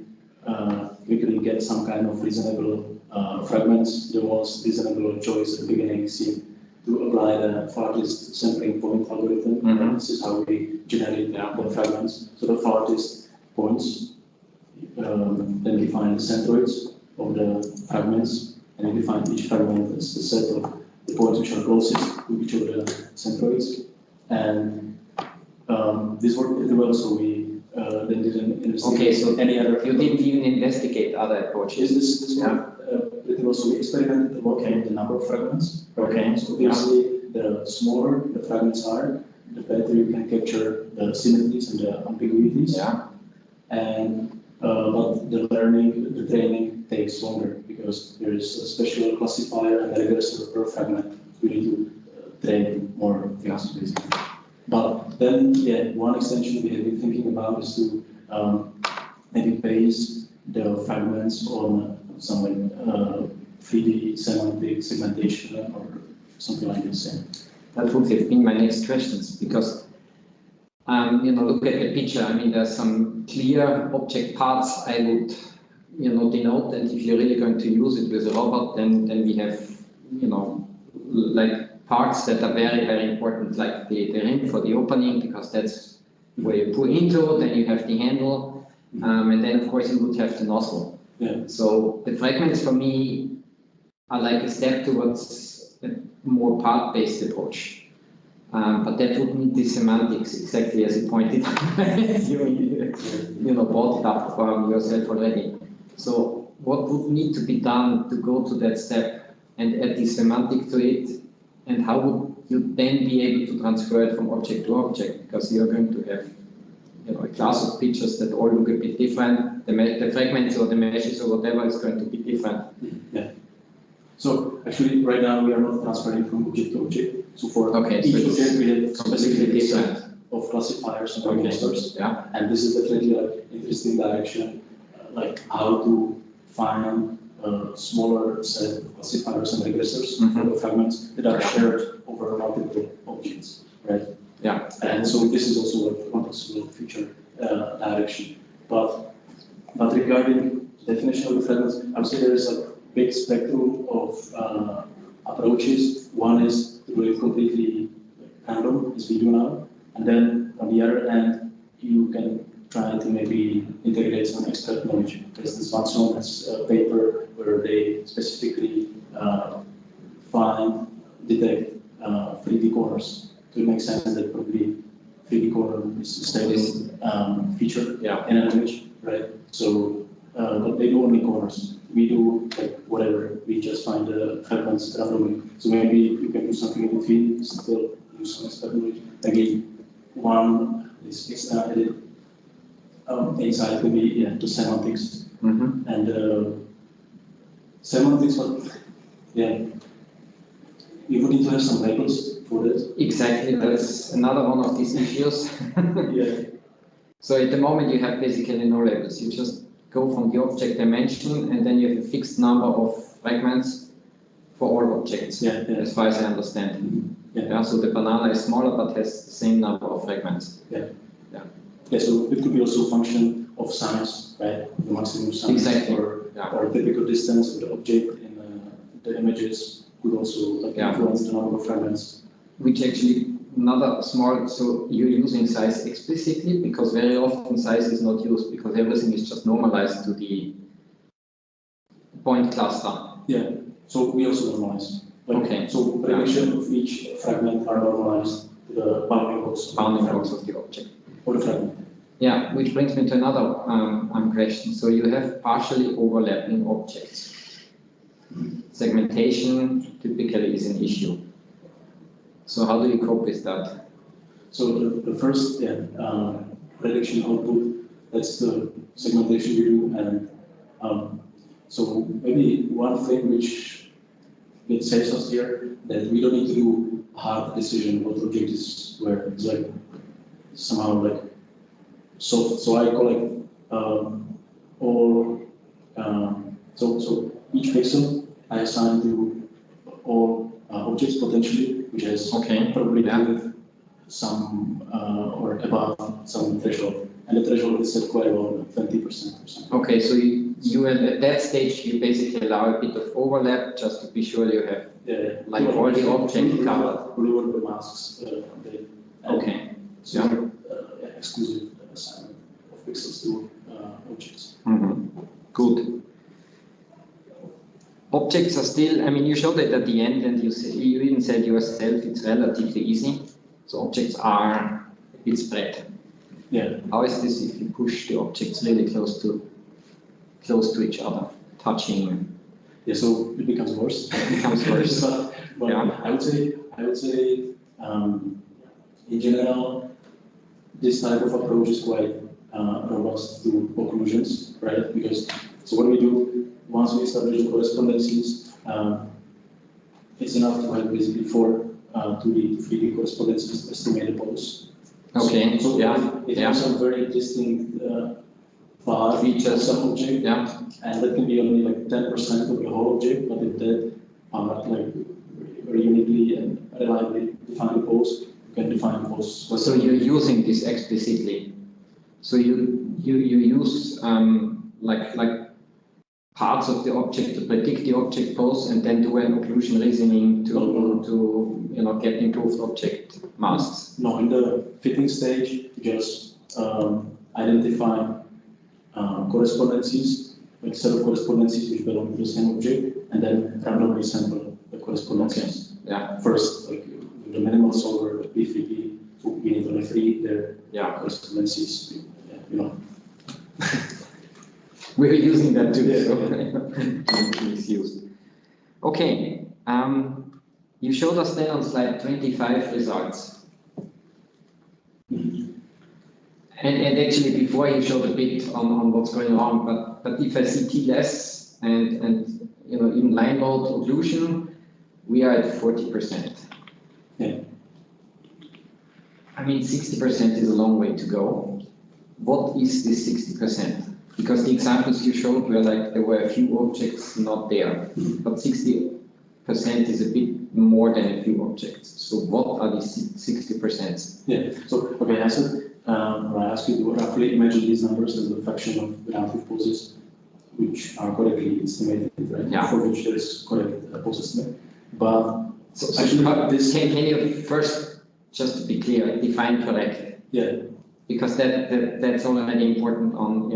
quickly get some kind of reasonable fragments. The most reasonable choice at the beginning seemed to apply the farthest sampling point algorithm. Mhm. This is how we generate the fragments. So the farthest points then define the centroids of the fragments, and we define each fragment as the set of the points which are closest to each of the centroids. And this worked pretty well, so we then didn't investigate Okay, so any other. You didn't even investigate other approaches. This worked pretty well, so we experimented a lot on the number of fragments. Okay. So obviously, the smaller the fragments are, the better you can capture the symmetries and the ambiguities. Yeah. And but the learning, the training takes longer because there is a special classifier and a regressor per fragment. We need to train more things, basically. But then, yeah, one extension we have been thinking about is to maybe base the fragments on some like 3D semantic segmentation or something like this. Yeah. That would have been my next questions, because look at the picture. I mean, there's some clear object parts I would, denote, and if you're really going to use it with a robot, then we have, like parts that are very, very important, like the rim for the opening, because that's where you pull into, then you have the handle, and then of course you would have the nozzle. Yeah. So the fragments for me are like a step towards a more part-based approach. But that would need the semantics, exactly as you pointed out. you brought it up yourself already. So what would need to be done to go to that step and add the semantic to it? And how would you then be able to transfer it from object to object? Because you're going to have a class of pictures that all look a bit different. The fragments or the meshes or whatever is going to be different. Yeah. So actually, right now we are not transferring from object to object. So for each so object, we have completely different of classifiers and Okay. registrars. Yeah. And this is definitely like interesting direction, like how to find a smaller set of classifiers and regressors for the fragments that are shared over multiple objects, right? Yeah. And so this is also like one possible future direction. But regarding the definition of the fragments, I would say there is a big spectrum of approaches. One is to do it completely random, as we do now, and then on the other end, you can try to maybe integrate some expert knowledge. For instance, Watson has a paper where they specifically detect 3D corners. So it makes sense that probably 3D corner is a stable feature in an image, right? So, but they do only corners. We do like whatever. We just find the fragments randomly. So maybe you can do something in between, still use some expert knowledge. Maybe one is extra edit inside could be to semantics. And semantics, but we would need to have some labels for that. Exactly, that's another one of these issues. Yeah. So at the moment you have basically no labels. You just go from the object dimension and then you have a fixed number of fragments for all objects, as far as I understand. So the banana is smaller but has the same number of fragments. Yeah, so it could be also a function of size, right? The maximum size Exactly. or typical distance of the object in the images could also influence the number of fragments. Which actually another small, so you're using size explicitly, because very often size is not used because everything is just normalized to the point cluster. Yeah, so we also normalize. Okay. So prediction of each fragment are normalized to the bounding blocks. Of the object. Or the fragment. Yeah, which brings me to another question. So you have partially overlapping objects. Segmentation typically is an issue. So how do you cope with that? So the first prediction output, that's the segmentation we do, and So maybe one thing which it saves us here, that we don't need to do a hard decision what object is where. It's like somehow like soft. So I collect all, so each pixel I assign to all objects potentially, which has probably some or above some threshold. And the threshold is set quite low, 20% or something. Okay, so you at that stage, you basically allow a bit of overlap just to be sure you have like all the object covered. Blue masks. Okay. So exclusive assignment of pixels to objects. Good. Objects are still, I mean, you showed it at the end and you even said yourself it's relatively easy. So objects are a bit spread. Yeah. How is this if you push the objects really close to each other, touching? Yeah, so it becomes worse. It becomes worse. but Yeah. I would say, in general, this type of approach is quite robust to occlusions, right? Because so what we do once we establish the correspondences, it's enough to have basically 4 2D, 3D correspondences to estimate the pose. Okay. So it Yeah. has some very distinct features of object, and that can be only like 10% of the whole object, but if that part like very uniquely and reliably define the pose, you can define the pose. So you're using this explicitly. So you use like parts of the object to predict the object pose and then do an occlusion reasoning to get improved object masks. No, in the fitting stage, you just identify correspondences, like set of correspondences which belong to the same object, and then randomly sample the correspondences. Okay. Yeah. First, like the minimal solver, P3P, so we need only 3 there. Yeah. Correspondences, We're using that too, so it's used. Okay, you showed us then on slide 25 results. And actually before you showed a bit on what's going on, but if I see T-less and in line mode occlusion, we are at 40%. Yeah. I mean, 60% is a long way to go. What is this 60%? Because the examples you showed were like there were a few objects not there, but 60% is a bit more than a few objects. So what are these 60%? Yeah, so okay, I said, I asked you to roughly imagine these numbers as a fraction of the relative poses, which are correctly estimated, right? Yeah. For which there is correct pose estimate. But So actually, can you first, just to be clear, define correct? Yeah. Because that's already important on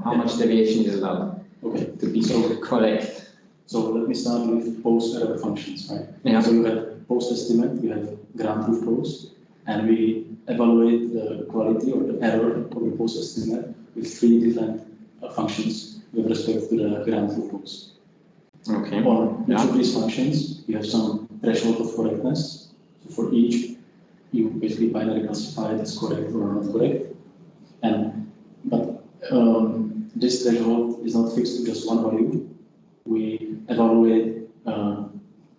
how much deviation is allowed. Okay. To be correct. So let me start with pose error functions, right? Yeah. So you have pose estimate, you have ground truth pose, and we evaluate the quality or the error of the pose estimate with 3 different functions with respect to the ground truth pose. Okay. On each of these functions, you have some threshold of correctness. So for each, you basically binary classify it as correct or not correct. But this threshold is not fixed to just one value. We evaluate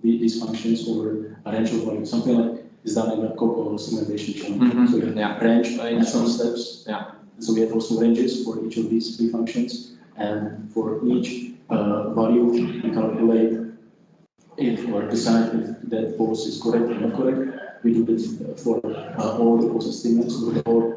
these functions over a range of values. Something like is done in a COCO segmentation channel. So you have range and some steps. Yeah. So we have also ranges for each of these 3 functions, and for each value, we calculate if or decide if that pose is correct or not correct. We do this for all the pose estimates with the whole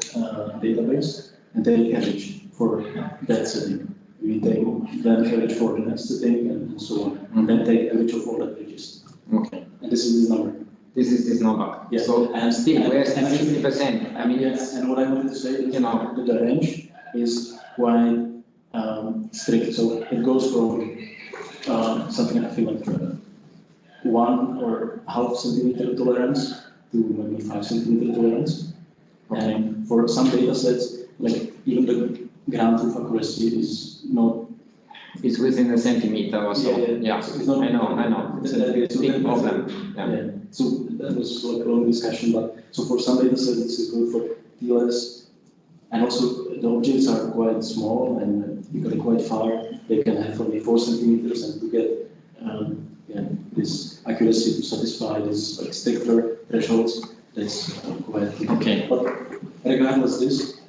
database, and take average for that setting. We take then average for the next setting, and so on. And then take average of all averages. Okay. And this is this number. This is this number. Yeah. So and still, where's the and 60%? I mean, yes, and what I wanted to say is that the range is quite strict. So it goes from something I feel like 1 or half centimeter tolerance to maybe 5 centimeter tolerance. Okay. And for some data sets, like even the ground truth accuracy is not. It's within a centimeter or so. Yeah. So it's not, I know. It's a big problem. Yeah. So that was like a long discussion, but so for some data sets it's good for TLS and also the objects are quite small and because they're quite far, they can have only 4 centimeters, and to get yeah, this accuracy to satisfy this like stricter thresholds, that's quite difficult. Okay. But regardless this,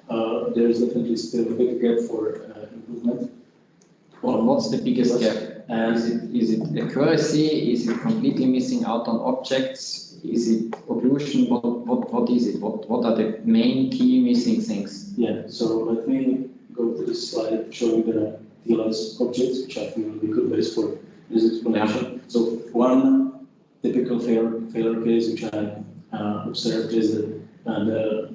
there is definitely still a big gap for improvement. Well, what's the biggest gap? And Is it accuracy? Is it completely missing out on objects? Is it occlusion? What is it? What are the main key missing things? yeah, so let me go to this slide showing the TLS objects, which I think will be good base for this explanation. So one typical failure case which I observed is that the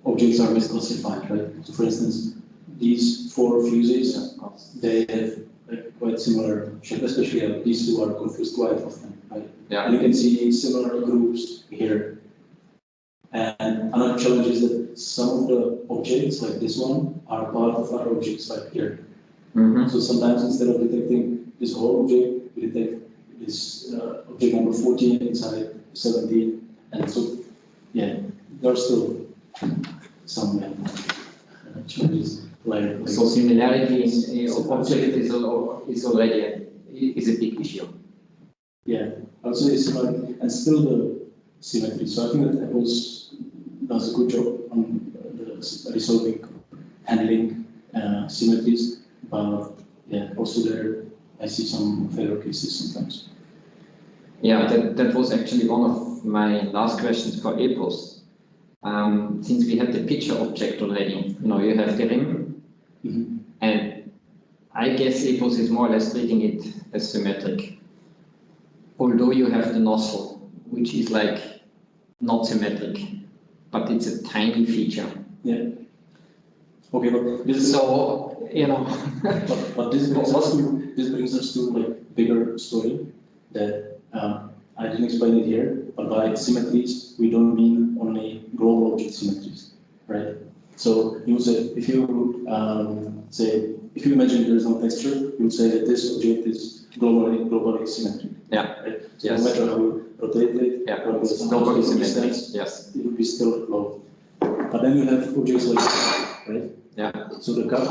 objects are misclassified, right? So for instance, these 4 fuses, they have quite similar shape, especially these 2 are confused quite often, right? Yeah. And you can see similar groups here. And another challenge is that some of the objects, like this one, are part of other objects like here. Mm-hmm. So sometimes instead of detecting this whole object, we detect this object number 14 inside 17. And so, yeah, there are still some challenges. Like So similarity of object is already is a big issue. yeah, I would say similarity and still the symmetry. So I think that Apple's does a good job on the resolving, handling symmetries, but yeah, also there I see some failure cases sometimes. Yeah, that was actually one of my last questions for EPOS. Since we have the picture object already, you have the rim, and I guess EPOS is more or less treating it as symmetric. Although you have the nozzle, which is like not symmetric, but it's a tiny feature. Yeah. Okay, but this is So, but this brings us to like bigger story that I didn't explain it here, but by symmetries we don't mean only global object symmetries, right? So you would say if you if you imagine there is no texture, you would say that this object is globally symmetric. Yeah. Right? So Yes. no matter how you rotate it, Yeah, how it's you globally distance, symmetric. Yes. it would be still global. But then you have objects like this, right? Yeah. So the cup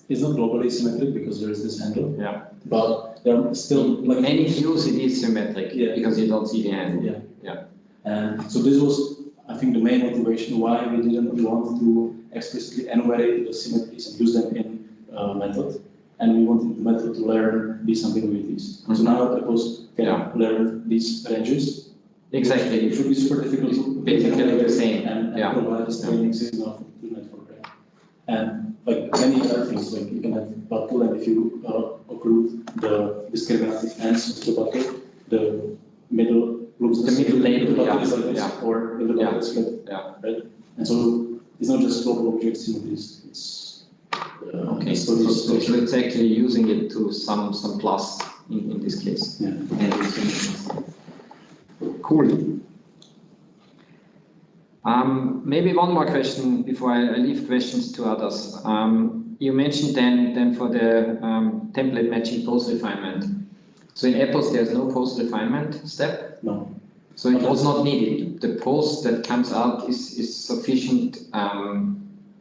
is not globally symmetric because there is this handle, Yeah. but there are still like Many views it is symmetric, Yeah. because you don't see the end. Yeah. Yeah. And so this was, I think, the main motivation why we didn't want to explicitly enumerate the symmetries and use them in method. And we wanted the method to learn these ambiguities. So now Apples can learn these ranges. Exactly. It should be super difficult to Basically the same. and Yeah. provide this training signal to the network. Right? And like many other things, like you can have bottle, and if you occlude the discriminative ends of the bottle, the middle looks The middle label, the bottle yeah, is like this, yeah. or in the bottle is flat, Yeah. right? And so it's not just global object symmetries, it's Okay. it's So for this it's actually using it to some plus in this case. yeah. And it's cool. Maybe one more question before I leave questions to others. You mentioned then for the template matching post refinement. So in Apples, there's no post refinement step. No. So it was not needed. The post that comes out is sufficient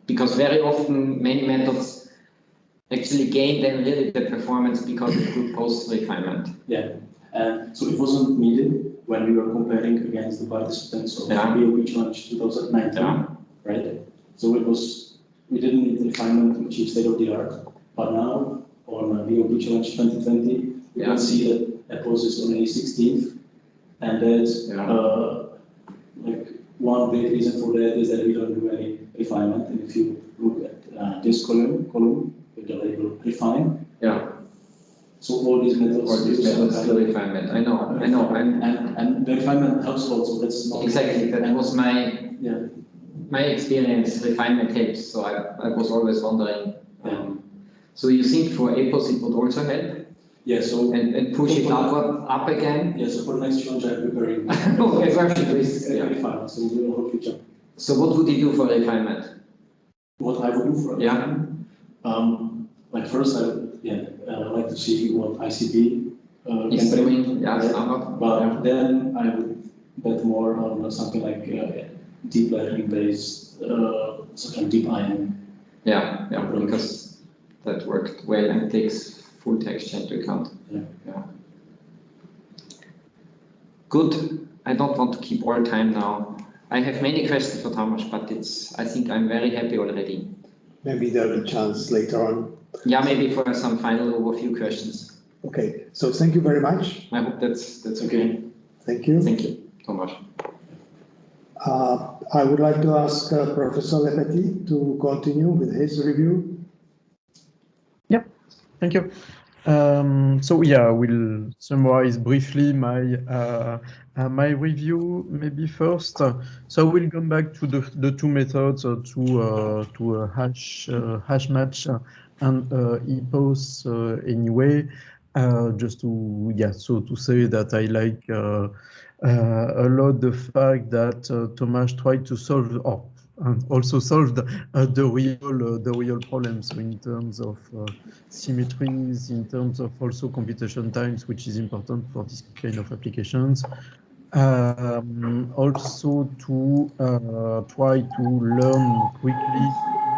because very often many methods actually gain then really the performance because of good post refinement. Yeah. And so it wasn't needed when we were comparing against the participants of Yeah. POP Challenge 2019, Yeah. right? So we didn't need refinement to achieve state of the art, but now on POP Challenge 2020, we can see that Apples is on a 16th, and that's like one big reason for that is that we don't do any refinement. And if you look at this column with the label refine, Yeah. so all these methods, Or this method still refinement. I know. and the refinement helps a lot. So that's not Exactly. That was yeah. my experience. Refinement helps. So I was always wondering. So you think for Apples it would also help? Yeah. So And push it up again? yeah. So for the next challenge, I'm preparing. Okay, version is, yeah. Refine. So we will hopefully jump. So what would you do for refinement? What I would do for it? Yeah. Like first, I would like to see what ICP Is can bring. doing, yeah, standard. But then I would bet more on something like deep learning based such a deep iron. Yeah, because that worked well and takes full texture into account. Yeah. Good. I don't want to keep all time now. I have many questions for Tomas, but I think I'm very happy already. Maybe there'll be a chance later on. Yeah, maybe for some final overview questions. Okay, so thank you very much. I hope that's okay. Thank you. Thank you, Tomas. I would like to ask Professor Lepeti to continue with his review. Yep, thank you. So yeah, I will summarize briefly my review maybe first. So we'll come back to the two methods to hash match and epos anyway. Just to say that I like a lot the fact that Tomas tried to solve and also solved the real problem. So in terms of symmetries, in terms of also computation times, which is important for this kind of applications. Also to try to learn quickly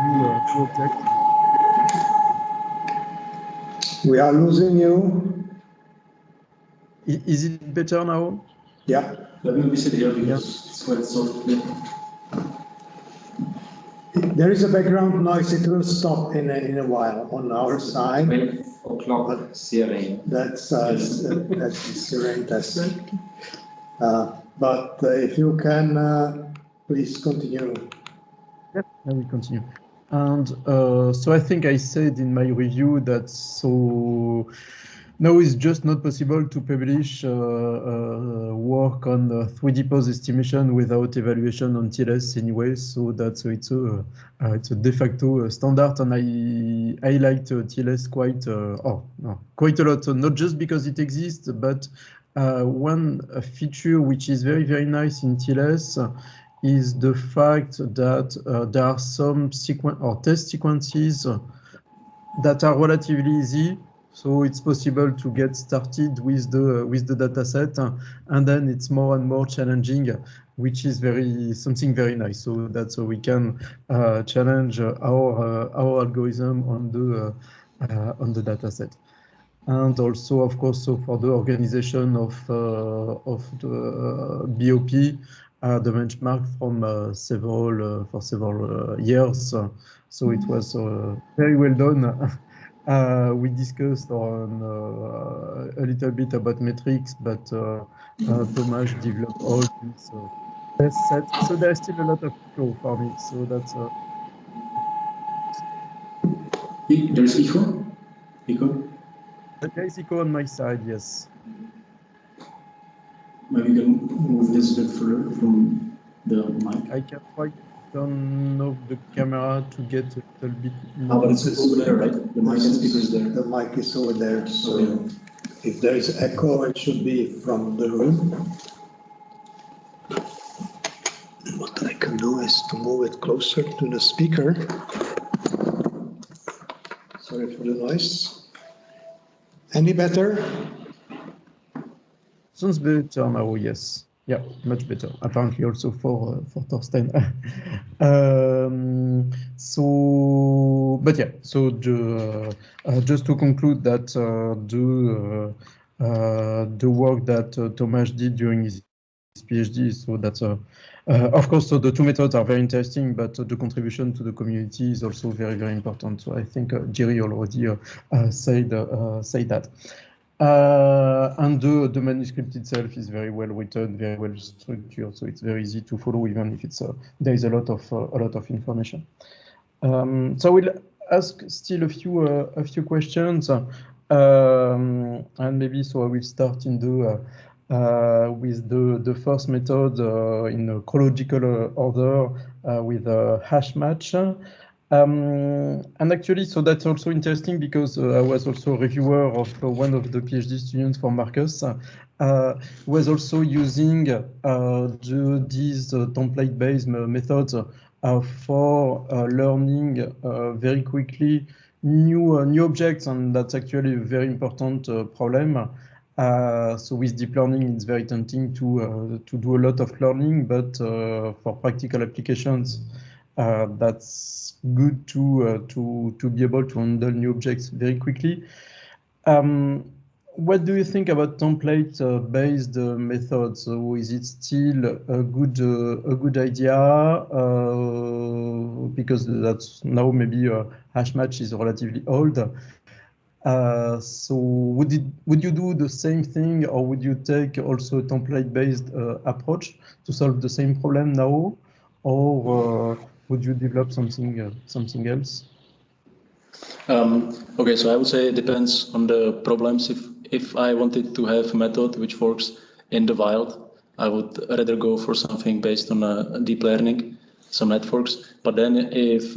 new objects. We are losing you. Is it better now? Yeah. Let me sit here because it's quite soft. There is a background noise. It will stop in a while on our side. 12 o'clock Syrian. That's the Syrian test. But if you can, please continue. Yep, I will continue. And so I think I said in my review that now it's just not possible to publish work on 3D pose estimation without evaluation on TLS anyway. So it's a de facto standard, and I liked TLS quite a lot. So not just because it exists, but one feature which is very, very nice in TLS is the fact that there are some test sequences that are relatively easy. So it's possible to get started with the data set, and then it's more and more challenging, which is something very nice. So that's how we can challenge our algorithm on the data set. And also, of course, so for the organization of the BOP, the benchmark from several years. So it was very well done. We discussed on a little bit about metrics, but Tomas developed all these test sets. So there's still a lot of flow for me. So that's. There's echo. Echo. There is echo on my side. Yes. Maybe you can move this a bit further from the mic. I can try to turn off the camera to get a little bit more. But it's over there, right? The mic and speaker is there. The mic is over there. So if there is echo, it should be from the room. What I can do is to move it closer to the speaker. Sorry for the noise. Any better? Sounds better now, yes. Yeah, much better. Apparently also for Thorsten. Just to conclude that the work that Tomas did during his PhD, so that's of course, so the two methods are very interesting, but the contribution to the community is also very, very important. So I think Jerry already said that. And the manuscript itself is very well written, very well structured, so it's very easy to follow, even if there is a lot of information. So I will ask still a few questions, and maybe so I will start with the first method in a chronological order with a hash match. And actually, so that's also interesting because I was also a reviewer of one of the PhD students for Marcus, was also using these template-based methods for learning very quickly new objects, and that's actually a very important problem. So with deep learning, it's very tempting to do a lot of learning, but for practical applications, that's good to be able to handle new objects very quickly. What do you think about template-based methods? So is it still a good idea? Because that's now maybe hash match is relatively old. So would you do the same thing, or would you take also a template-based approach to solve the same problem now, or would you develop something else? Okay, so I would say it depends on the problems. If I wanted to have a method which works in the wild, I would rather go for something based on deep learning, some networks. But then if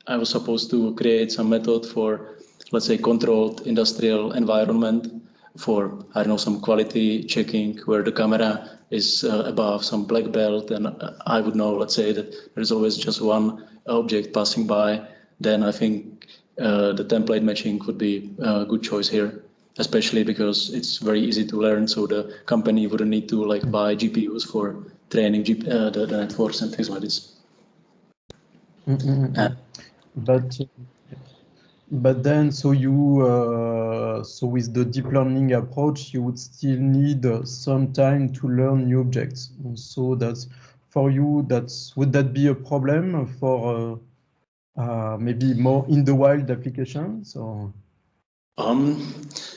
I was supposed to create some method for, let's say, controlled industrial environment for, I don't know, some quality checking where the camera is above some black belt, and I would know, let's say, that there's always just one object passing by, then I think the template matching would be a good choice here, especially because it's very easy to learn, so the company wouldn't need to like buy GPUs for training the networks and things like this. But then, so with the deep learning approach, you would still need some time to learn new objects. So that's for you. Would that be a problem for maybe more in the wild applications? Or?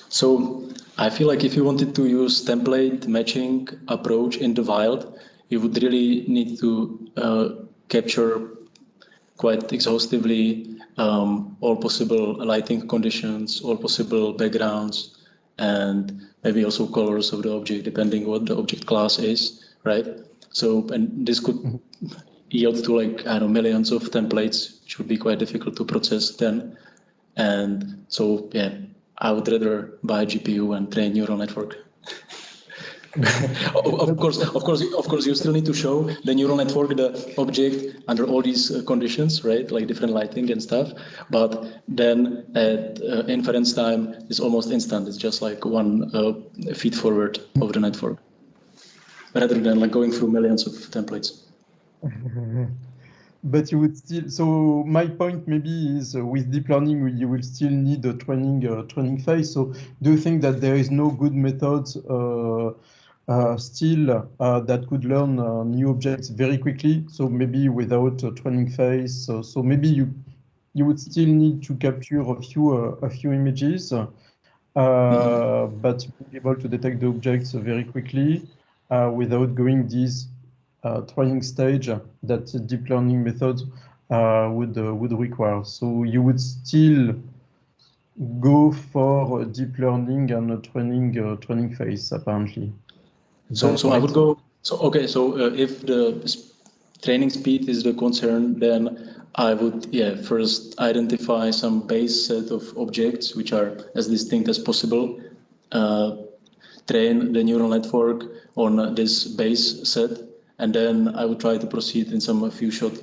So I feel like if you wanted to use template matching approach in the wild, you would really need to capture quite exhaustively all possible lighting conditions, all possible backgrounds, and maybe also colors of the object, depending what the object class is, right? So, and this could yield to like, I don't know, millions of templates, which would be quite difficult to process then. And so, yeah, I would rather buy a GPU and train neural network. Of course, you still need to show the neural network, the object under all these conditions, right? Like different lighting and stuff. But then at inference time is almost instant. It's just like one feed forward of the network, rather than like going through millions of templates. But you would still. So my point maybe is with deep learning, you will still need a training phase. So do you think that there is no good methods still that could learn new objects very quickly? So maybe without a training phase. So maybe you would still need to capture a few images, but be able to detect the objects very quickly without going this training stage that deep learning methods would require. So you would still go for deep learning and a training phase apparently. So I would go. So okay. So if the training speed is the concern, then I would first identify some base set of objects which are as distinct as possible. Train the neural network on this base set, and then I would try to proceed in some few shot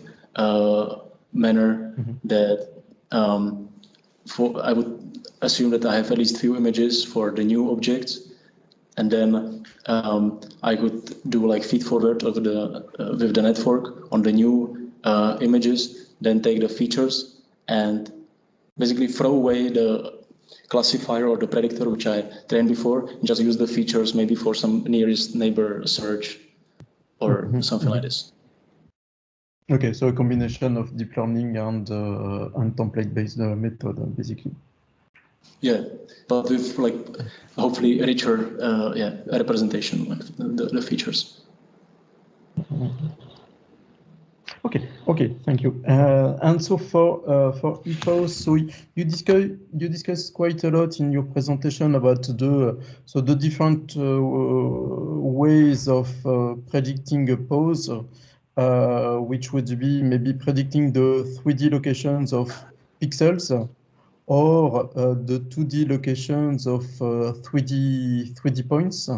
manner that I would assume that I have at least few images for the new objects, and then I could do like feed forward of with the network on the new images, then take the features and basically throw away the classifier or the predictor which I trained before, and just use the features maybe for some nearest neighbor search or something like this. Okay, so a combination of deep learning and template-based method, basically. Yeah, but with like hopefully a richer representation of the features. Okay, thank you. And so for EPOS, so you discussed quite a lot in your presentation about the different ways of predicting a pose, which would be maybe predicting the 3D locations of pixels or the 2D locations of 3D points.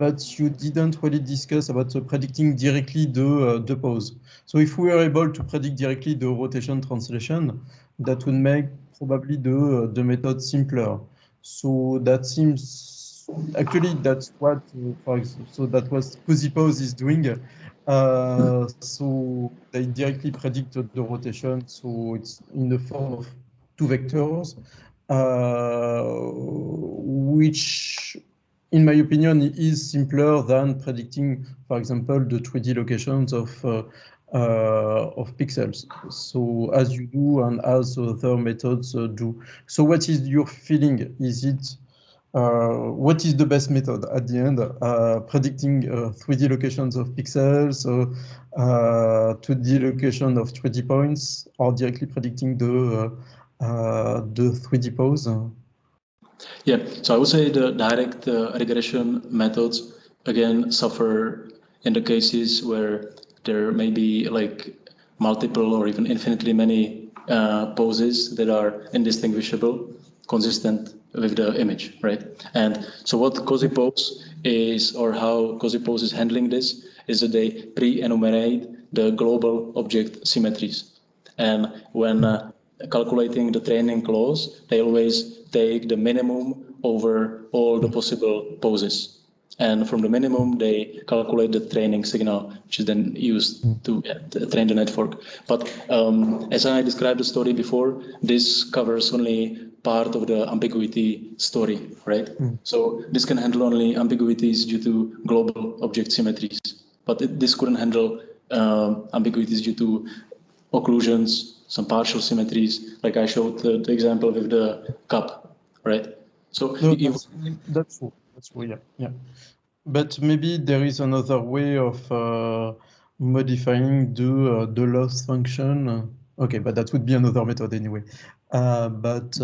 But you didn't really discuss about predicting directly the pose. So if we were able to predict directly the rotation translation, that would make probably the method simpler. So that seems, actually that's what, so that was Cozy Pose is doing. So they directly predict the rotation. So it's in the form of two vectors, which, in my opinion, is simpler than predicting, for example, the 3D locations of pixels. So as you do and as other methods do. So what is your feeling? Is it what is the best method at the end? Predicting 3D locations of pixels, 2D location of 3D points, or directly predicting the 3D pose? Yeah, so I would say the direct regression methods again suffer in the cases where there may be like multiple or even infinitely many poses that are indistinguishable, consistent with the image, right? And so what Cozy Pose is, or how Cozy Pose is handling this, is that they pre-enumerate the global object symmetries. And when calculating the training clause, they always take the minimum over all the possible poses. And from the minimum, they calculate the training signal, which is then used to train the network. But as I described the story before, this covers only part of the ambiguity story, right? So this can handle only ambiguities due to global object symmetries. But this couldn't handle ambiguities due to occlusions, some partial symmetries, like I showed the example with the cup, right? So No, that's true. That's true. Yeah. But maybe there is another way of modifying the loss function. Okay, but that would be another method anyway. Because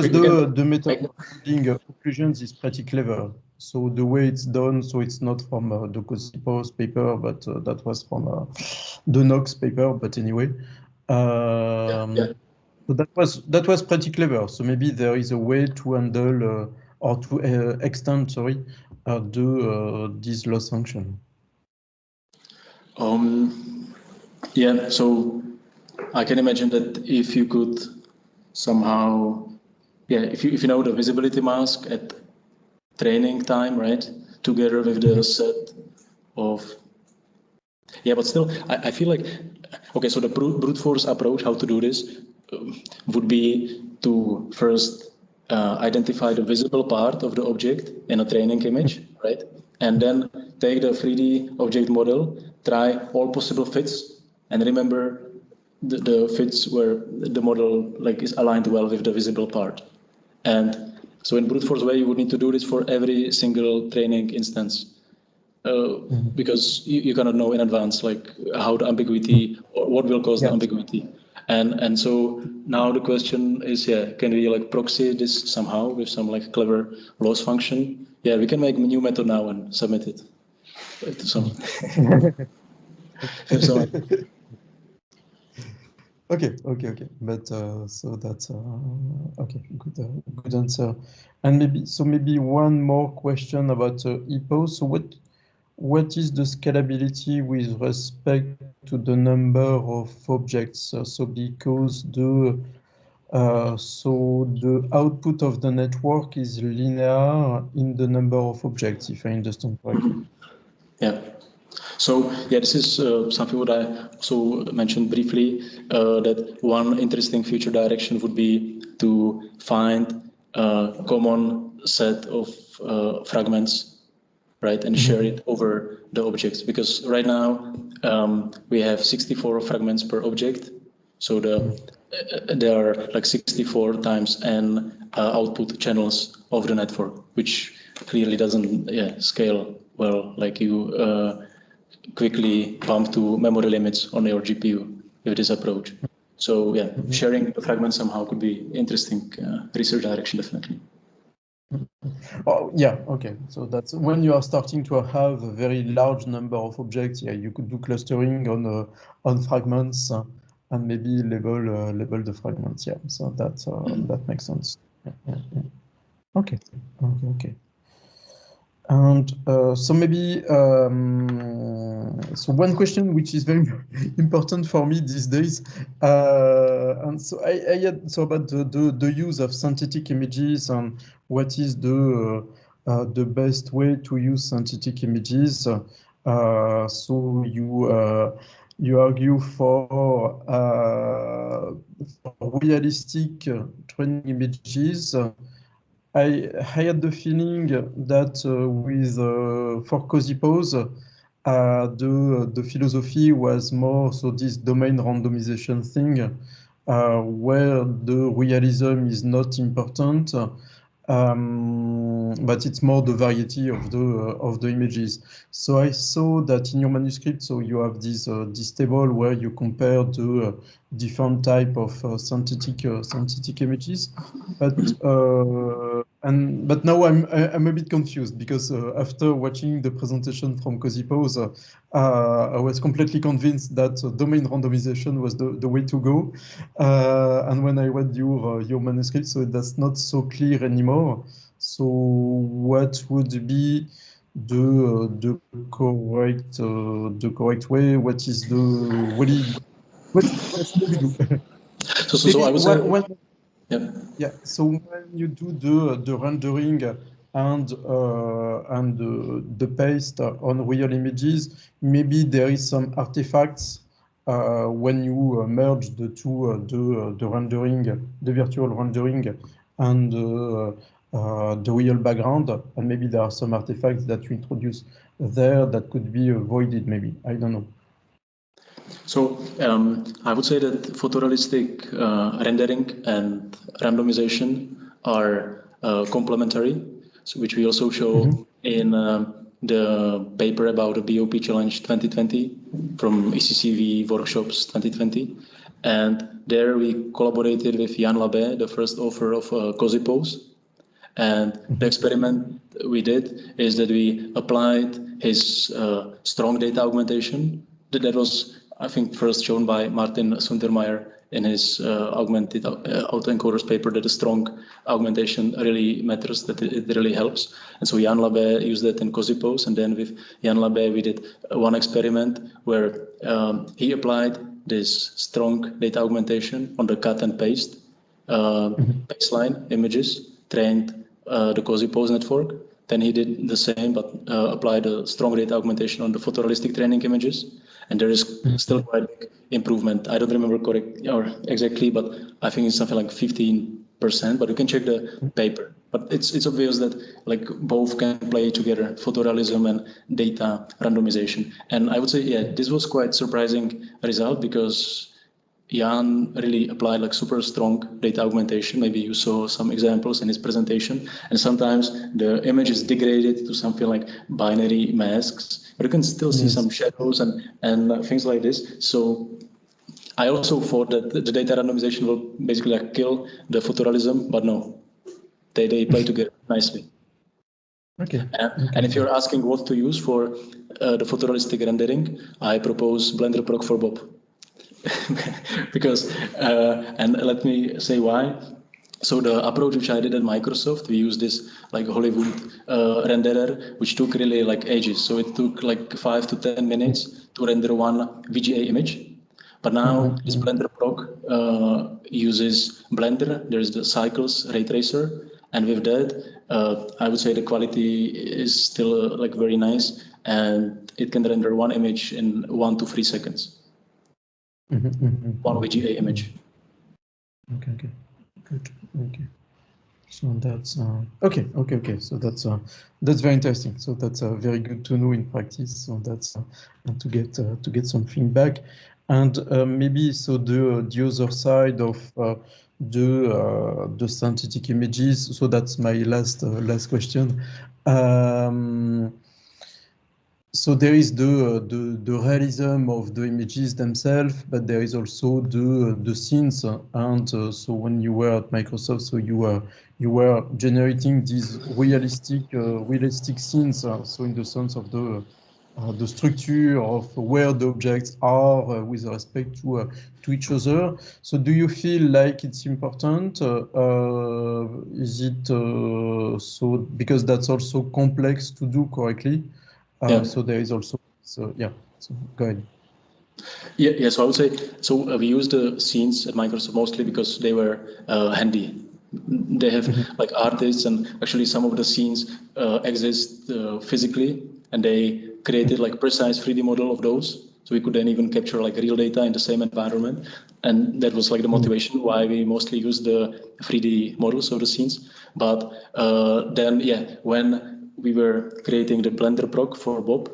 the method of handling occlusions is pretty clever. So the way it's done, so it's not from the Cozy Pose paper, but that was from the Knox paper. But anyway, so that was pretty clever. So maybe there is a way to handle or to extend, sorry, this loss function. Yeah, so I can imagine that if you could somehow, if you know the visibility mask at training time, right, together with the set of, but still, I feel like, okay, so the brute force approach, how to do this, would be to first identify the visible part of the object in a training image, right? And then take the 3D object model, try all possible fits, and remember the fits where the model like is aligned well with the visible part. And so in brute force way, you would need to do this for every single training instance. Because you cannot know in advance like how the ambiguity or what will cause the ambiguity. And so now the question is, can we like proxy this somehow with some like clever loss function? Yeah, we can make a new method now and submit it to some. Okay. But so that's okay. Good answer. And maybe one more question about EPO. So what is the scalability with respect to the number of objects? So because the output of the network is linear in the number of objects, if I understand correctly. Yeah. So this is something what I also mentioned briefly, that one interesting future direction would be to find a common set of fragments, right, and share it over the objects. Because right now we have 64 fragments per object, so there are like 64 times n output channels of the network, which clearly doesn't scale well. Like you quickly bump to memory limits on your GPU with this approach. So sharing the fragments somehow could be interesting research direction, definitely. Oh, yeah, okay. So that's when you are starting to have a very large number of objects. Yeah, you could do clustering on fragments and maybe label the fragments. Yeah, so that makes sense. Yeah. Okay. And so maybe so one question which is very important for me these days, and so I had about the use of synthetic images and what is the best way to use synthetic images. So you argue for realistic training images. I had the feeling that with for Cozy Pose, the philosophy was more so this domain randomization thing, where the realism is not important, but it's more the variety of the images. So I saw that in your manuscript, so you have this table where you compare the different type of synthetic images, but but now I'm a bit confused because after watching the presentation from Cozy Pose, I was completely convinced that domain randomization was the way to go. And when I read your manuscript, so that's not so clear anymore. So what would be the correct way? What is the really what should we do? So I would say, yeah. Yeah, so when you do the rendering and the paste on real images, maybe there is some artifacts when you merge the two, the rendering, the virtual rendering, and the real background, and maybe there are some artifacts that you introduce there that could be avoided. Maybe I don't know. So I would say that photorealistic rendering and randomization are complementary, so which we also show in the paper about the BOP Challenge 2020 from ECCV Workshops 2020. And there we collaborated with Jan Labé, the first author of Cozy Pose. And the experiment we did is that we applied his strong data augmentation. That was, I think, first shown by Martin Sundermeier in his augmented autoencoders paper, that a strong augmentation really matters, that it really helps. And so Jan Labé used that in Cozy Pose, and then with Jan Labé we did one experiment where he applied this strong data augmentation on the cut and paste baseline images, trained the Cozy Pose network. Then he did the same, but applied a strong data augmentation on the photorealistic training images. And there is still quite a big improvement. I don't remember correct or exactly, but I think it's something like 15%, but you can check the paper. But it's obvious that like both can play together, photorealism and data randomization. And I would say, yeah, this was quite surprising result because Jan really applied like super strong data augmentation. Maybe you saw some examples in his presentation, and sometimes the image is degraded to something like binary masks, but you can still see some shadows and things like this. So I also thought that the data randomization will basically like kill the photorealism, but no, they play together nicely. Okay. And if you're asking what to use for the photorealistic rendering, I propose Blender Proc for Bob. Because, and let me say why. So the approach which I did at Microsoft, we used this like Hollywood renderer, which took really like ages. So it took like 5 to 10 minutes to render one VGA image. But now this Blender Proc uses Blender. There's the Cycles ray tracer, and with that, I would say the quality is still like very nice, and it can render one image in 1 to 3 seconds. One VGA image. Okay. Good. Okay. So that's okay. So that's very interesting. So that's very good to know in practice. So that's and to get some feedback, and maybe so the other side of the synthetic images. So that's my last question. So there is the realism of the images themselves, but there is also the scenes. And so when you were at Microsoft, so you were generating these realistic scenes. So in the sense of the structure of where the objects are with respect to each other. So do you feel like it's important? Is it so because that's also complex to do correctly? So there is also, so go ahead. Yeah, so I would say, so we use the scenes at Microsoft mostly because they were handy. They have like artists, and actually some of the scenes exist physically, and they created like precise 3D model of those. So we could then even capture like real data in the same environment. And that was like the motivation why we mostly use the 3D models of the scenes. But then, yeah, when we were creating the Blender proc for Bob,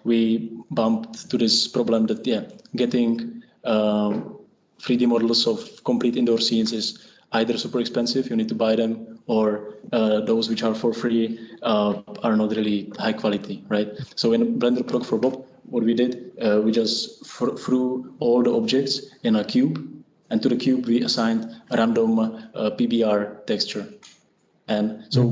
we bumped to this problem that, yeah, getting 3D models of complete indoor scenes is either super expensive, you need to buy them, or those which are for free are not really high quality, right? So in Blender proc for Bob, what we did, we just threw all the objects in a cube, and to the cube we assigned a random PBR texture. And so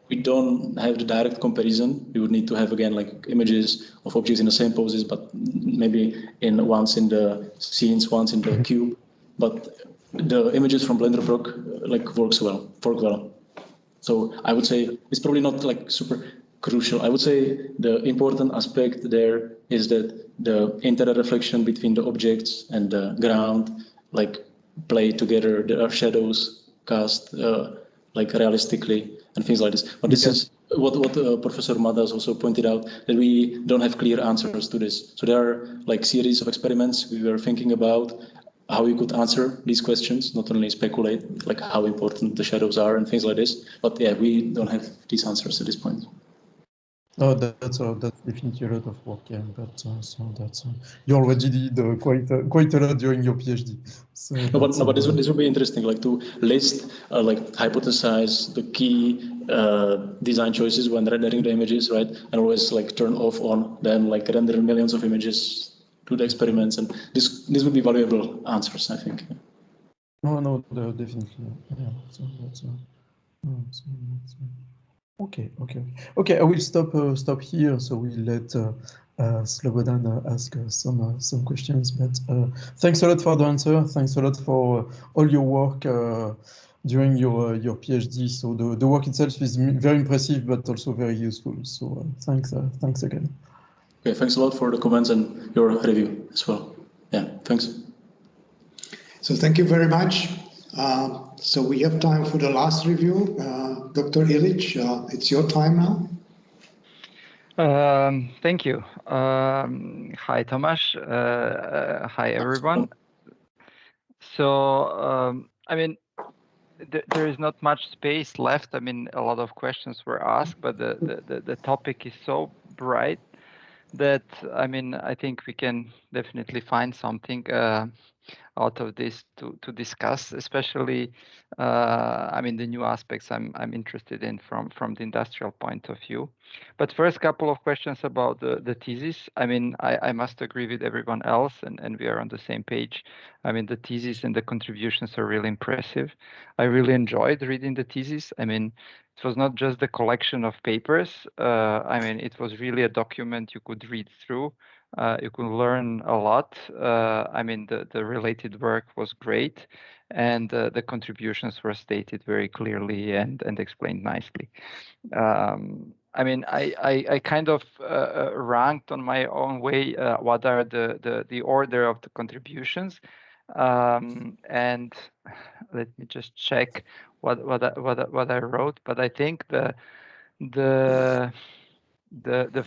we don't have the direct comparison. We would need to have, again, like images of objects in the same poses, but maybe once in the scenes, once in the cube. But the images from Blender proc work well. So I would say it's probably not like super crucial. I would say the important aspect there is that the inter-reflection between the objects and the ground like play together. There are shadows cast like realistically and things like this. But this is what Professor Madas also pointed out, that we don't have clear answers to this. So there are like series of experiments we were thinking about how we could answer these questions, not only speculate like how important the shadows are and things like this. But yeah, we don't have these answers at this point. Oh, that's definitely a lot of work, yeah. But so that's you already did quite a lot during your PhD. So but this would be interesting, like to list, like hypothesize the key design choices when rendering the images, right? And always like turn off on, then like render millions of images, do the experiments, and this would be valuable answers, I think. No, definitely, yeah. So that's okay. I will stop here. So we let Slobodan ask some questions. But thanks a lot for the answer. Thanks a lot for all your work during your PhD. So the work itself is very impressive, but also very useful. So thanks again. Okay, thanks a lot for the comments and your review as well. Yeah, thanks. So thank you very much. So we have time for the last review. Dr. Ilic, it's your time now. Thank you. Hi, Tomas. Hi, everyone. So, I mean, there is not much space left. I mean, a lot of questions were asked, but the topic is so bright that, I mean, I think we can definitely find something out of this to discuss, especially I mean the new aspects I'm interested in from the industrial point of view. But first, couple of questions about the thesis. I mean, I must agree with everyone else, and we are on the same page. I mean, the thesis and the contributions are really impressive. I really enjoyed reading the thesis. I mean, it was not just the collection of papers. I mean, it was really a document you could read through. You could learn a lot. I mean, the related work was great, and the contributions were stated very clearly and explained nicely. I mean, I kind of ranked on my own way what are the order of the contributions, and let me just check what I wrote. But I think the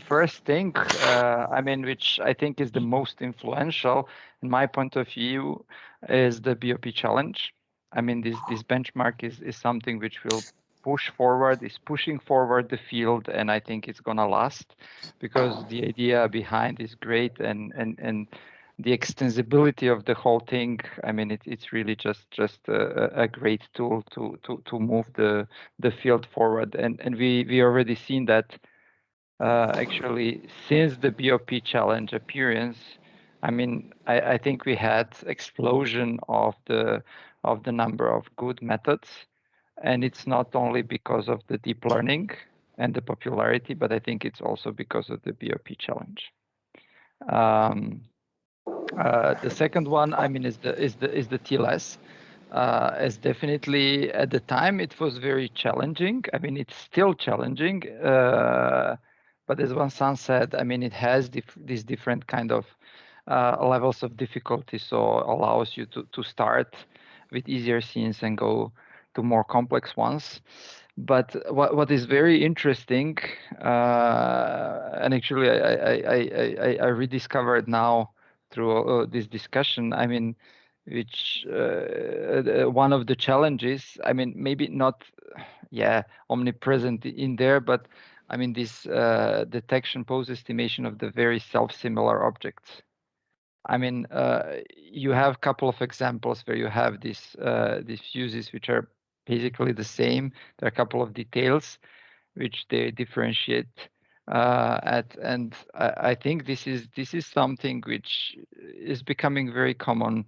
first thing, I mean, which I think is the most influential in my point of view, is the BOP challenge. I mean, this benchmark is something which will push forward, is pushing forward the field, and I think it's gonna last because the idea behind is great, and the extensibility of the whole thing. I mean, it's really just a great tool to move the field forward, and we already seen that. Actually, since the BOP challenge appearance, I mean, I think we had explosion of the number of good methods, and it's not only because of the deep learning and the popularity, but I think it's also because of the BOP challenge. The second one, I mean, is the TLS. As definitely at the time it was very challenging. I mean, it's still challenging. But as Vincent said, I mean, it has these different kind of levels of difficulty, so allows you to start with easier scenes and go to more complex ones. But what is very interesting, and actually I rediscovered now through this discussion, I mean, which one of the challenges, I mean, maybe not, yeah, omnipresent in there, but I mean, this detection pose estimation of the very self-similar objects. I mean, you have a couple of examples where you have these fuses which are basically the same. There are a couple of details which they differentiate and I think this is something which is becoming very common.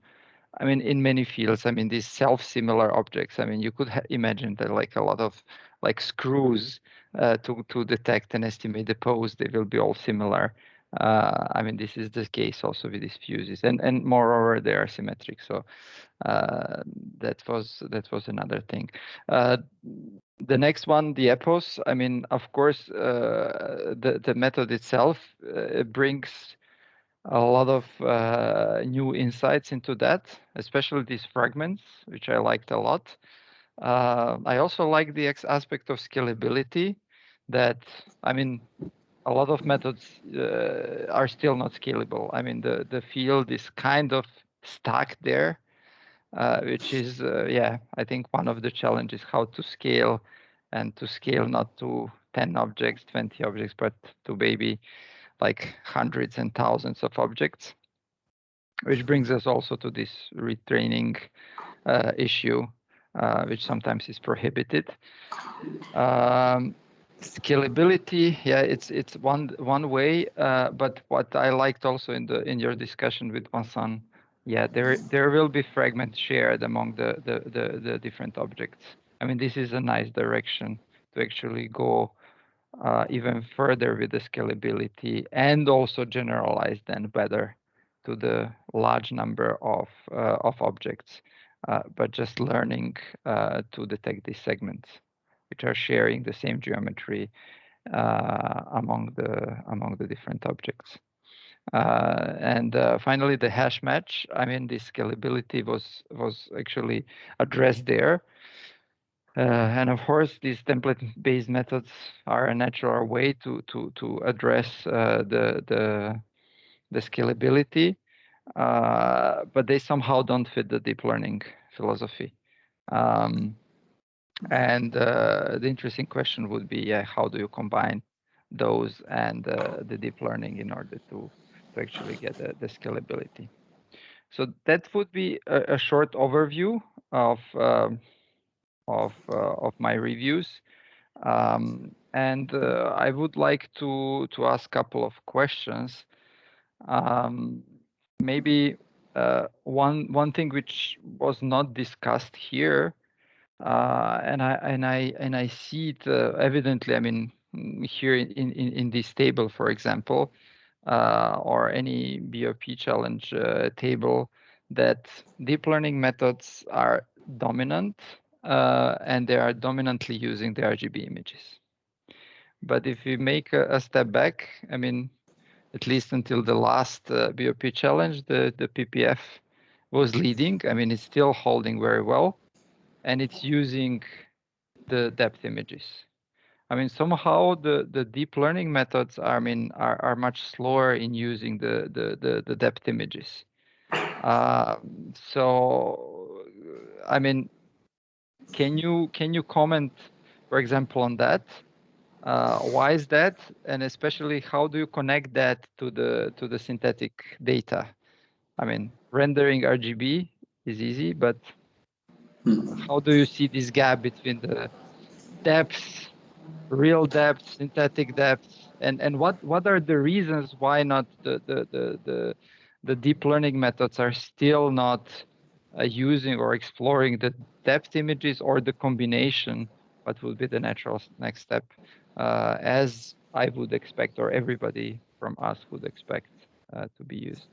I mean, in many fields. I mean, these self-similar objects. I mean, you could imagine that like a lot of like screws to detect and estimate the pose. They will be all similar. I mean, this is the case also with these fuses, and moreover, they are symmetric. So that was another thing. The next one, the epos. I mean, of course, the method itself brings a lot of new insights into that, especially these fragments, which I liked a lot. I also like the aspect of scalability. That, I mean, a lot of methods are still not scalable. I mean, the field is kind of stuck there, which is, yeah, I think one of the challenges, how to scale, and to scale not to 10 objects, 20 objects, but to maybe like hundreds and thousands of objects, which brings us also to this retraining issue, which sometimes is prohibited. Scalability, yeah, it's one way, but what I liked also in your discussion with Vincent, yeah, there will be fragments shared among the different objects. I mean, this is a nice direction to actually go even further with the scalability and also generalize then better to the large number of objects, but just learning to detect these segments which are sharing the same geometry among the different objects. And finally, the hash match. I mean, the scalability was actually addressed there. And of course, these template-based methods are a natural way to address the scalability, but they somehow don't fit the deep learning philosophy. And the interesting question would be, how do you combine those and the deep learning in order to actually get the scalability? So that would be a short overview of my reviews. And I would like to ask a couple of questions. Maybe one thing which was not discussed here, and I see it evidently. I mean, here in this table, for example, or any BOP challenge table, that deep learning methods are dominant, and they are dominantly using the RGB images. But if we make a step back, I mean, at least until the last BOP challenge, the PPF was leading. I mean, it's still holding very well, and it's using the depth images. I mean, somehow the deep learning methods are much slower in using the depth images. So, I mean, can you comment, for example, on that? Why is that, and especially how do you connect that to the synthetic data? I mean, rendering RGB is easy, but how do you see this gap between the depth, real depth, synthetic depth, and what are the reasons why not the deep learning methods are still not using or exploring the depth images or the combination? What would be the natural next step, as I would expect, or everybody from us would expect to be used?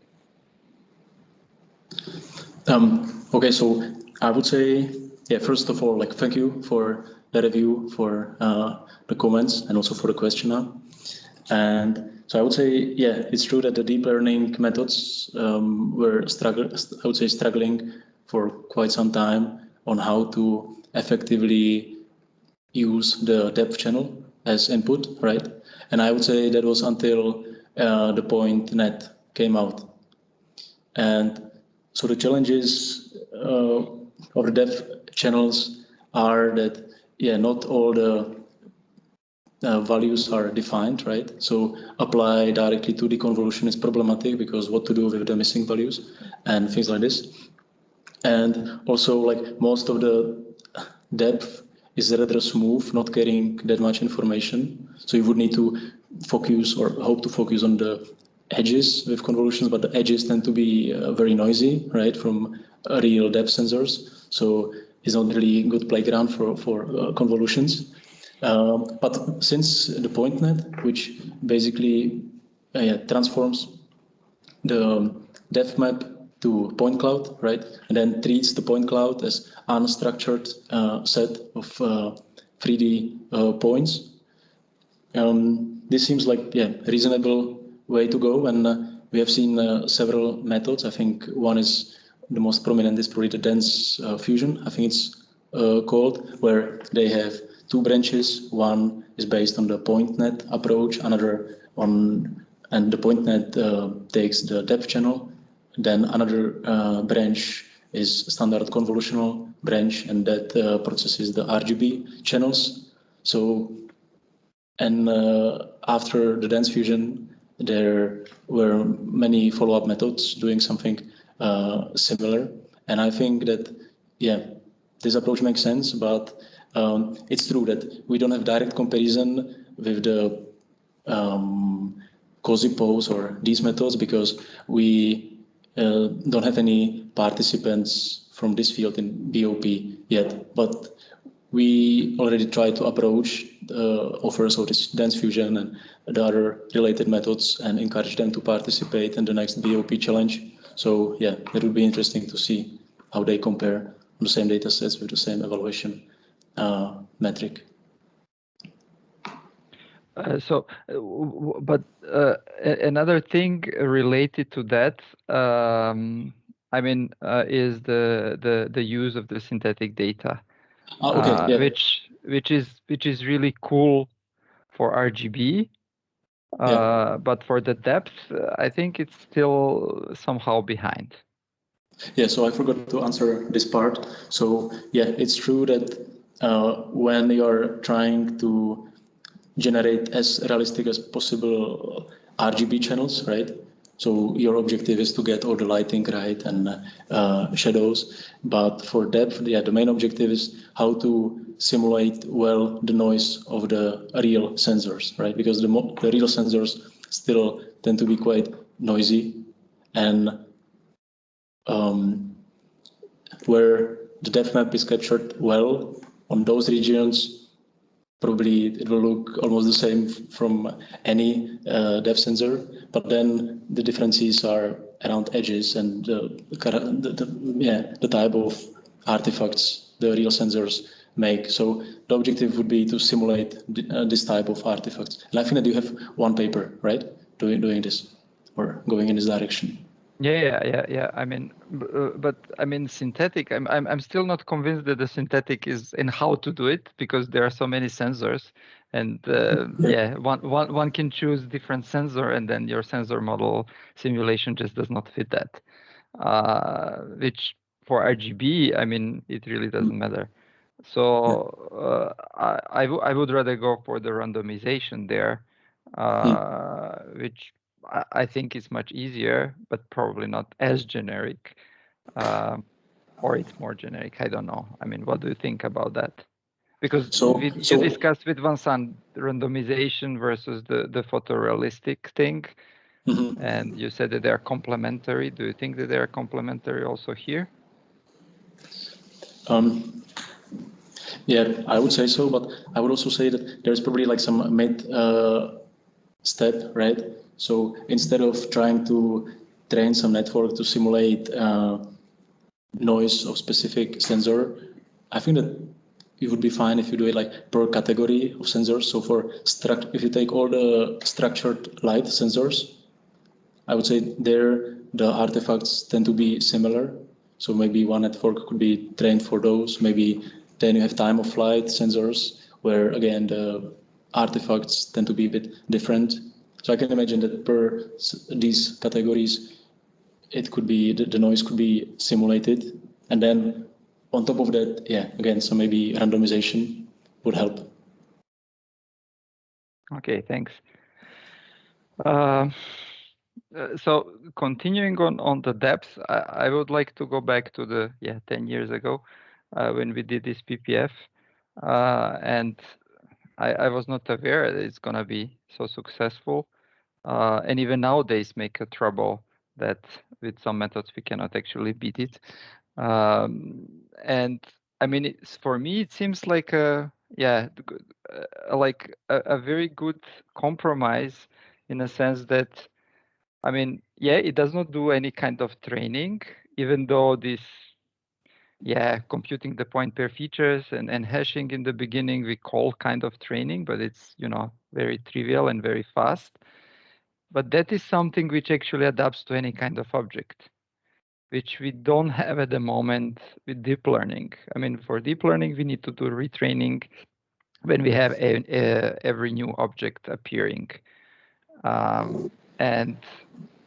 Okay, so I would say, yeah, first of all, like, thank you for the review, for the comments, and also for the question now. And so I would say, yeah, it's true that the deep learning methods were struggling for quite some time on how to effectively use the depth channel as input, right? And I would say that was until the point net came out. And so the challenges of the depth channels are that, yeah, not all the values are defined, right? So apply directly to the convolution is problematic because what to do with the missing values and things like this. And also, like, most of the depth is rather smooth, not carrying that much information. So you would need to focus or hope to focus on the edges with convolutions, but the edges tend to be very noisy, right, from real depth sensors. So it's not really a good playground for convolutions. But since the point net, which basically transforms the depth map to point cloud, right, and then treats the point cloud as unstructured set of 3D points. This seems like a reasonable way to go, and we have seen several methods. I think one is the most prominent is probably the dense fusion. I think it's called, where they have two branches. One is based on the point net approach, another on, and the point net takes the depth channel. Then another branch is standard convolutional branch, and that processes the RGB channels. So, and after the dense fusion, there were many follow-up methods doing something similar. And I think that, yeah, this approach makes sense, but it's true that we don't have direct comparison with the cozy pose or these methods because we don't have any participants from this field in BOP yet, but we already tried to approach the offers of this dense fusion and the other related methods and encourage them to participate in the next BOP challenge. So yeah, it would be interesting to see how they compare on the same data sets with the same evaluation metric. Another thing related to that, I mean, is the use of the synthetic data, Okay, yeah. which is really cool for RGB, but for the depth, I think it's still somehow behind. Yeah, so I forgot to answer this part. So yeah, it's true that when you're trying to generate as realistic as possible RGB channels, right? So your objective is to get all the lighting right and shadows. But for depth, yeah, the main objective is how to simulate well the noise of the real sensors, right? Because the real sensors still tend to be quite noisy, and where the depth map is captured well on those regions, probably it will look almost the same from any depth sensor, but then the differences are around edges and the type of artifacts the real sensors make. So the objective would be to simulate this type of artifacts. And I think that you have one paper, right, doing this or going in this direction. Yeah. I mean, but I mean, synthetic. I'm still not convinced that the synthetic is in how to do it because there are so many sensors, and one can choose different sensor, and then your sensor model simulation just does not fit that. Which for RGB, I mean, it really doesn't matter. So I would rather go for the randomization there, which I think is much easier, but probably not as generic, or it's more generic. I don't know. I mean, what do you think about that? Because you discussed with Vincent randomization versus the photorealistic thing, and you said that they are complementary. Do you think that they are complementary also here? Yeah, I would say so, but I would also say that there's probably like some mid step, right? So instead of trying to train some network to simulate noise of specific sensor, I think that it would be fine if you do it like per category of sensors. So if you take all the structured light sensors, I would say there the artifacts tend to be similar. So maybe one network could be trained for those. Maybe then you have time of flight sensors where again the artifacts tend to be a bit different. So I can imagine that per these categories, it could be the noise could be simulated, and then on top of that, yeah, again, so maybe randomization would help. Okay, thanks. So continuing on the depth, I would like to go back to the 10 years ago when we did this PPF, and I was not aware that it's gonna be so successful, and even nowadays make a trouble that with some methods we cannot actually beat it. And I mean, for me it seems like a very good compromise in a sense that, I mean, it does not do any kind of training, even though this, computing the point pair features and hashing in the beginning we call kind of training, but it's, very trivial and very fast. But that is something which actually adapts to any kind of object, which we don't have at the moment with deep learning. I mean, for deep learning, we need to do retraining when we have every new object appearing. And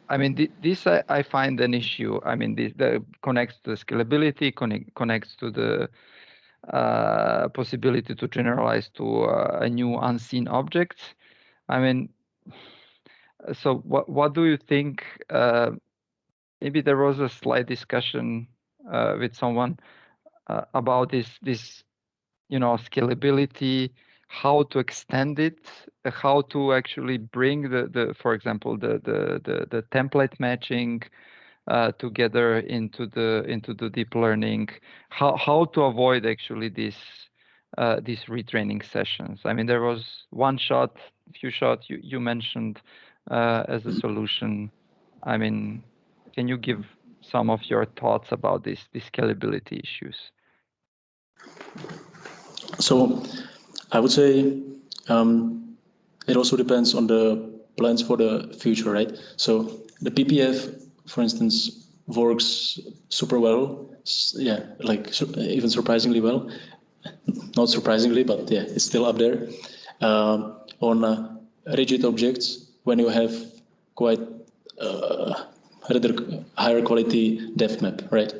I mean, this I find an issue. I mean, this connects to the scalability, connects to the possibility to generalize to a new unseen object. I mean, so what do you think? Maybe there was a slight discussion with someone about this, scalability, how to extend it, how to actually bring the for example, the template matching together into the deep learning, how to avoid actually these retraining sessions. I mean, there was few shots you mentioned as a solution. I mean, can you give some of your thoughts about these scalability issues? So I would say it also depends on the plans for the future, right? So the PPF, for instance, works super well. Yeah, like even surprisingly well. Not surprisingly, but yeah, it's still up there. On rigid objects, when you have quite rather higher quality depth map, right?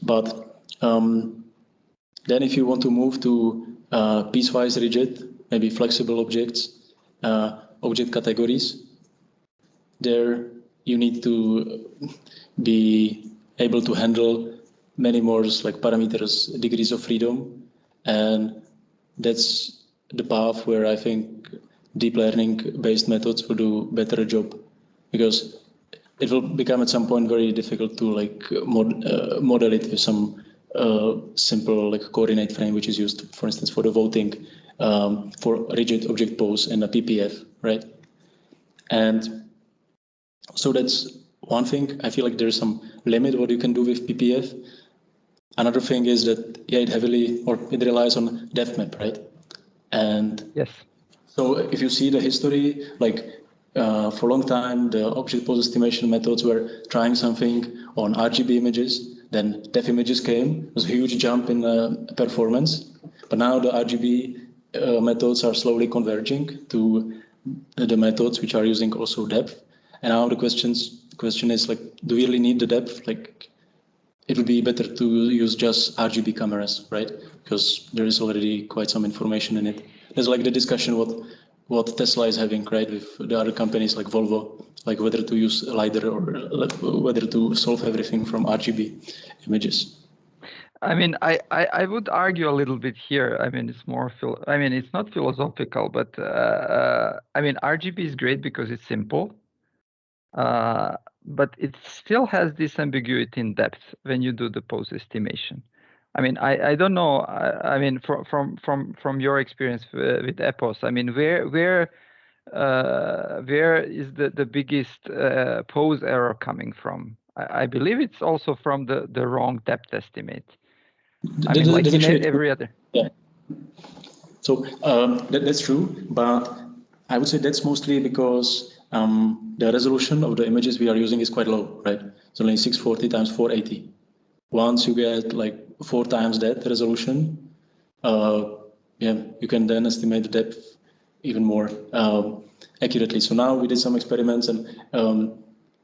But then if you want to move to piecewise rigid, maybe flexible objects, object categories, there you need to be able to handle many more like parameters, degrees of freedom. And that's the path where I think deep learning based methods will do better job, because it will become at some point very difficult to like model it with some simple like coordinate frame, which is used, for instance, for the voting for rigid object pose in a PPF, right? And so that's one thing. I feel like there's some limit what you can do with PPF. Another thing is that it relies on depth map, right? And yes. So if you see the history, like for a long time, the object pose estimation methods were trying something on RGB images. Then depth images came. It was a huge jump in performance. But now the RGB methods are slowly converging to the methods which are using also depth. And now the question is like, do we really need the depth? Like, it would be better to use just RGB cameras, right? Because there is already quite some information in it. There's like the discussion what Tesla is having, right, with the other companies like Volvo, like whether to use LiDAR or whether to solve everything from RGB images. I mean, I would argue a little bit here. I mean, it's more it's not philosophical, but I mean, RGB is great because it's simple, but it still has this ambiguity in depth when you do the pose estimation. I mean, I don't know. I mean, from your experience with EPOS, I mean, where is the biggest pose error coming from? I believe it's also from the wrong depth estimate. I mean, like in every other. Yeah. So that's true, but I would say that's mostly because the resolution of the images we are using is quite low, right? It's only 640 times 480. Once you get like 4 times that resolution, you can then estimate the depth even more accurately. So now we did some experiments and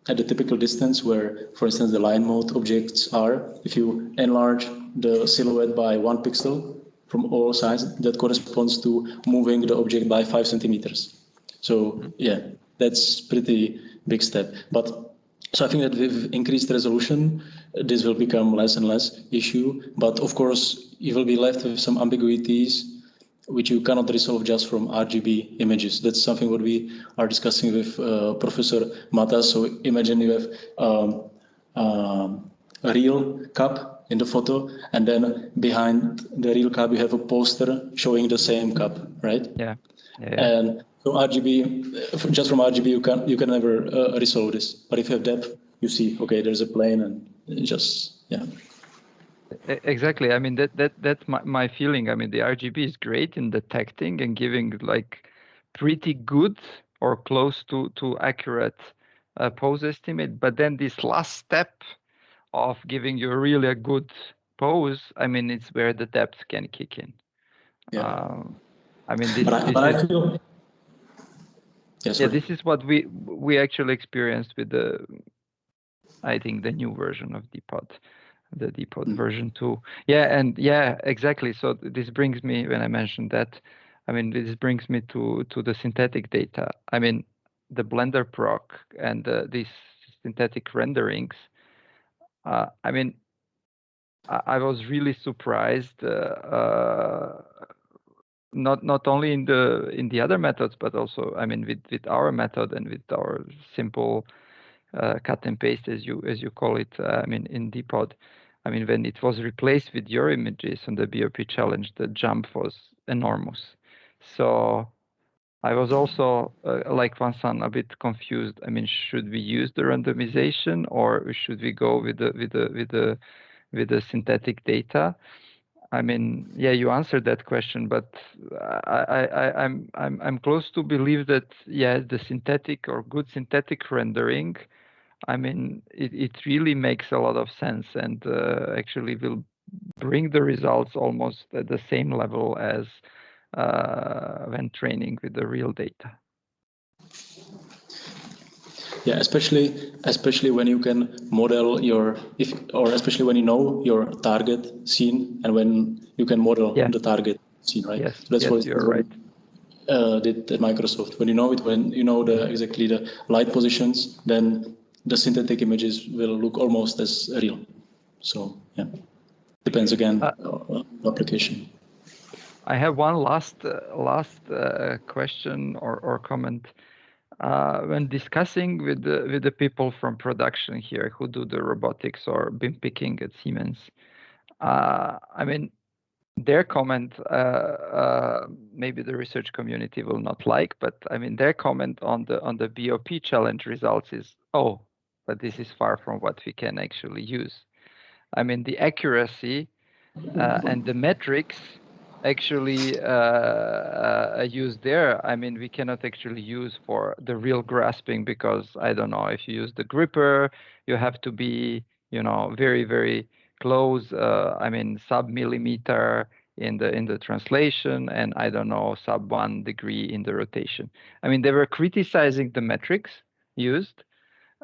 at the typical distance where, for instance, the line mode objects are, if you enlarge the silhouette by 1 pixel from all sides, that corresponds to moving the object by 5 centimeters. So yeah, that's pretty big step. But so I think that with increased resolution, this will become less and less issue. But of course, you will be left with some ambiguities which you cannot resolve just from RGB images. That's something what we are discussing with Professor Matas. So imagine you have a real cup in the photo, and then behind the real cup you have a poster showing the same cup, right? Yeah. And so RGB, just from RGB, you can never resolve this. But if you have depth, you see, okay, there's a plane, and just Exactly. I mean, that's my feeling. I mean, the RGB is great in detecting and giving like pretty good or close to accurate pose estimate. But then this last step of giving you really a good pose, I mean, it's where the depth can kick in. yeah. I mean, I feel. This is what we actually experienced with I think the new version of Dpod. The Dpod version 2. Yeah, exactly. So this brings me, when I mentioned that, I mean, this brings me to the synthetic data. I mean, the Blender proc and these synthetic renderings. I mean, I was really surprised. Not only in the other methods, but also, I mean, with our method and with our simple cut and paste, as you call it. I mean, in Dpod. I mean, when it was replaced with your images on the BOP challenge, the jump was enormous. So I was also, like Vincent, a bit confused. I mean, should we use the randomization or should we go with the synthetic data? I mean, yeah, you answered that question, but I'm close to believe that the synthetic or good synthetic rendering, I mean, it really makes a lot of sense and actually will bring the results almost at the same level as when training with the real data. Yeah, especially when you can model especially when you know your target scene and when you can model the target scene, right? Yes, so that's what you're right. Did at Microsoft. When you know it, when you know exactly the light positions, then the synthetic images will look almost as real. So yeah, depends again on application. I have one last question or comment. When discussing with the people from production here who do the robotics or BIM picking at Siemens, I mean, their comment, maybe the research community will not like, but I mean, their comment on the BOP challenge results is, oh, but this is far from what we can actually use. I mean, the accuracy and the metrics actually used there, I mean, we cannot actually use for the real grasping because, I don't know, if you use the gripper, you have to be, you know, very, very close, I mean, sub-millimeter in the translation, and I don't know, sub 1 degree in the rotation. I mean, they were criticizing the metrics used.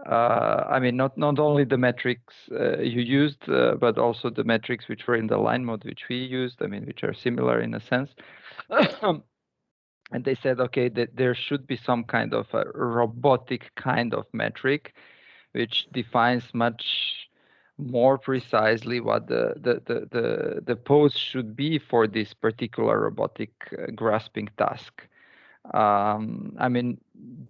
I mean, not only the metrics you used, but also the metrics which were in the line mode which we used, I mean, which are similar in a sense. And they said, okay, that there should be some kind of a robotic kind of metric which defines much more precisely what the pose should be for this particular robotic grasping task. I mean,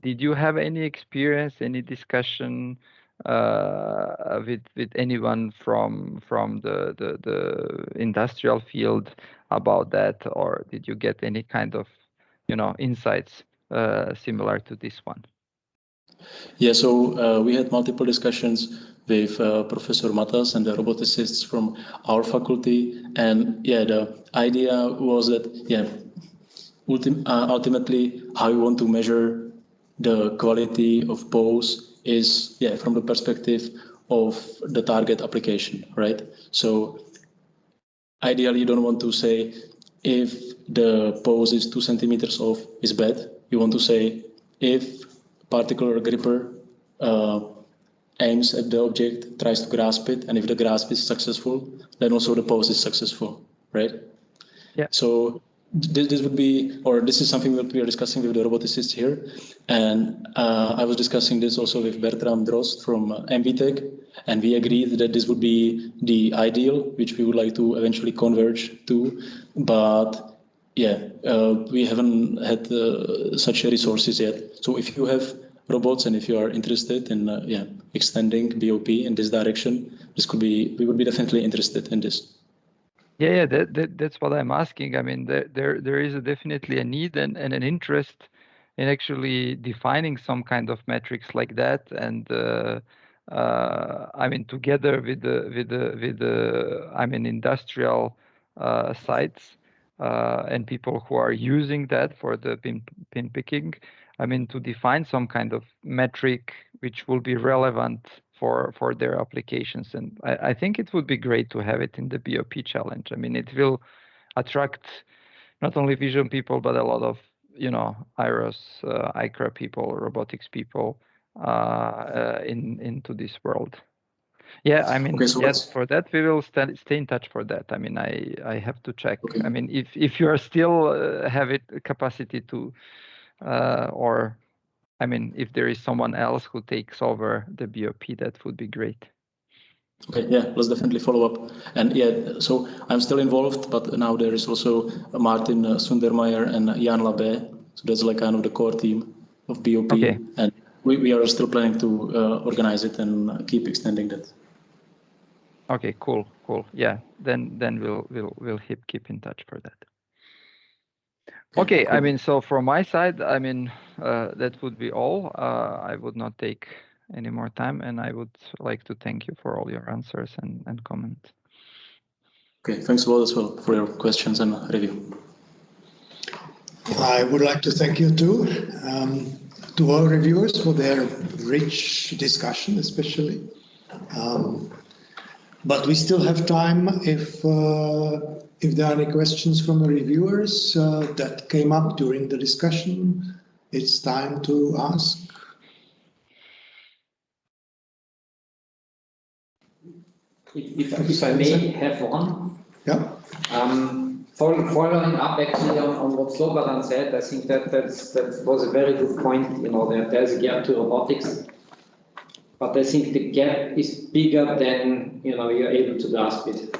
did you have any experience, any discussion with anyone from the industrial field about that, or did you get any kind of, you know, insights similar to this one? Yeah, so we had multiple discussions with Professor Matas and the roboticists from our faculty, and yeah, the idea was that ultimately how you want to measure the quality of pose is from the perspective of the target application, right? So ideally you don't want to say if the pose is 2 centimeters off is bad. You want to say if particular gripper aims at the object, tries to grasp it, and if the grasp is successful, then also the pose is successful, right? Yeah. So this would be, or this is something that we are discussing with the roboticists here, and I was discussing this also with Bertram Drost from MVTech, and we agreed that this would be the ideal, which we would like to eventually converge to, but yeah, we haven't had such resources yet. So if you have robots and if you are interested in extending BOP in this direction, we would be definitely interested in this. Yeah, that's what I'm asking. I mean, there is definitely a need and an interest in actually defining some kind of metrics like that, and I mean, together with the I mean, industrial sites and people who are using that for the pin picking. I mean, to define some kind of metric which will be relevant for their applications. And I think it would be great to have it in the BOP challenge. I mean, it will attract not only vision people, but a lot of, you know, IROS, ICRA people, robotics people into this world. Yeah, I mean, Okay, so yes, for that, we will stay in touch for that. I mean, I have to check. Okay. I mean, if you are still have it capacity to, or I mean, if there is someone else who takes over the BOP, that would be great. Okay, yeah, let's definitely follow up. And yeah, so I'm still involved, but now there is also Martin Sundermeyer and Jan Labé. So that's like kind of the core team of BOP. Okay. And we are still planning to organize it and keep extending that. Okay, cool. Yeah, then we'll keep in touch for that. Okay, cool. I mean, so from my side, I mean, that would be all. I would not take any more time, and I would like to thank you for all your answers and comments. Okay, thanks a lot as well for your questions and review. I would like to thank you too, to all reviewers for their rich discussion, especially. But we still have time if there are any questions from the reviewers that came up during the discussion. It's time to ask. If I may have one. Yeah. Following up actually on what Slobodan said, I think that was a very good point. You know, that there's a gap to robotics, but I think the gap is bigger than, you know, you're able to grasp it.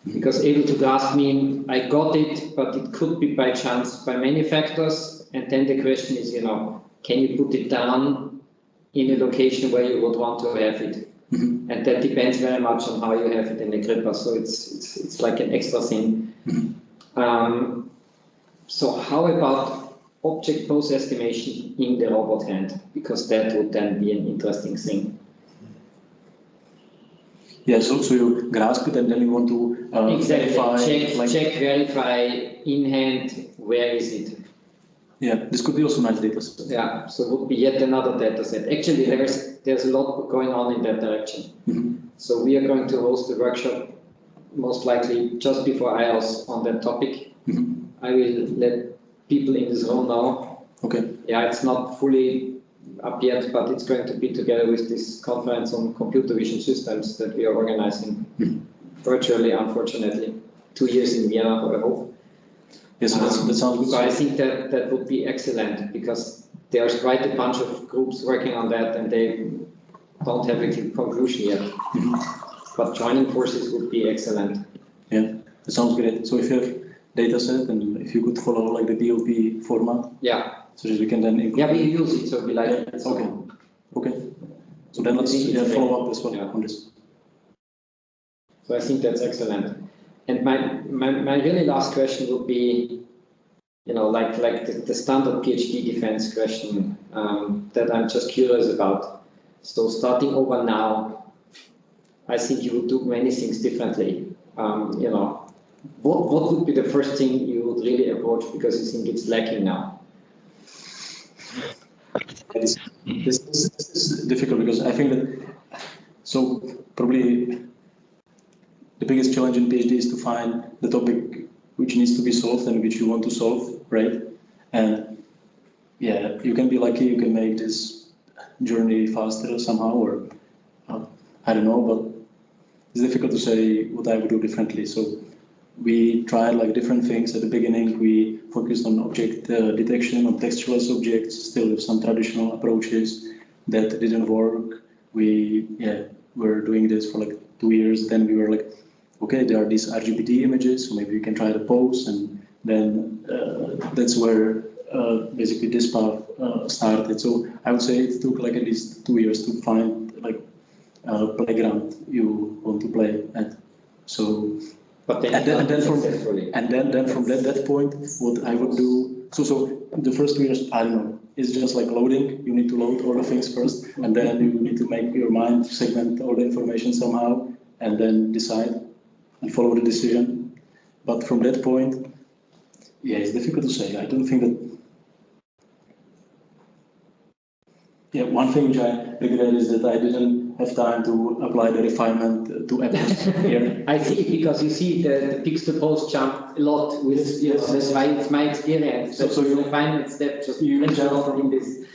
Because able to grasp means I got it, but it could be by chance by many factors. And then the question is, you know, can you put it down in a location where you would want to have it? Mm-hmm. And that depends very much on how you have it in the gripper. So it's like an extra thing. Mm-hmm. So how about object pose estimation in the robot hand? Because that would then be an interesting thing. Yeah, so you grasp it and then you want to verify. Check, verify in hand, where is it? Yeah, this could be also nice data set. Yeah, so it would be yet another data set. Actually, there's a lot going on in that direction. Mm-hmm. So we are going to host a workshop, most likely just before IOS on that topic. Mm-hmm. I will let people in this room know. Okay. Yeah, it's not fully up yet, but it's going to be together with this conference on computer vision systems that we are organizing virtually, unfortunately. 2 years in Vienna, I hope. Yes, that sounds good. So I think that would be excellent, because there's quite a bunch of groups working on that and they don't have a conclusion yet. But joining forces would be excellent. Yeah, that sounds great. So if you have data set and if you could follow like the BOP format. Yeah. So that we can then include. Yeah, we use it, so we like it. Okay. Okay. So then let's follow up as well on this. So I think that's excellent. And my really last question would be, you know, like the standard PhD defense question that I'm just curious about. So starting over now, I think you would do many things differently. You know, what would be the first thing you would really approach because you think it's lacking now? This is difficult because I think that, so probably the biggest challenge in PhD is to find the topic which needs to be solved and which you want to solve, right? And yeah, you can be lucky, you can make this journey faster somehow, or I don't know, but it's difficult to say what I would do differently. So we tried like different things at the beginning. We focused on object detection, on textualist objects, still with some traditional approaches that didn't work. We were doing this for like 2 years. Then we were like, okay, there are these RGBD images, so maybe we can try the pose, and then that's where basically this path started. So I would say it took like at least 2 years to find like a playground you want to play at. So. But then from that point, what I would do, so the first 2 years, I don't know, it's just like loading. You need to load all the things first, and then you need to make your mind segment all the information somehow, and then decide and follow the decision. But from that point, yeah, it's difficult to say. I don't think that. Yeah, one thing which I regret is that I didn't have time to apply the refinement to apples here. I see, because you see the pixel pose jump a lot with that's my experience. So you refinement step just you jump in this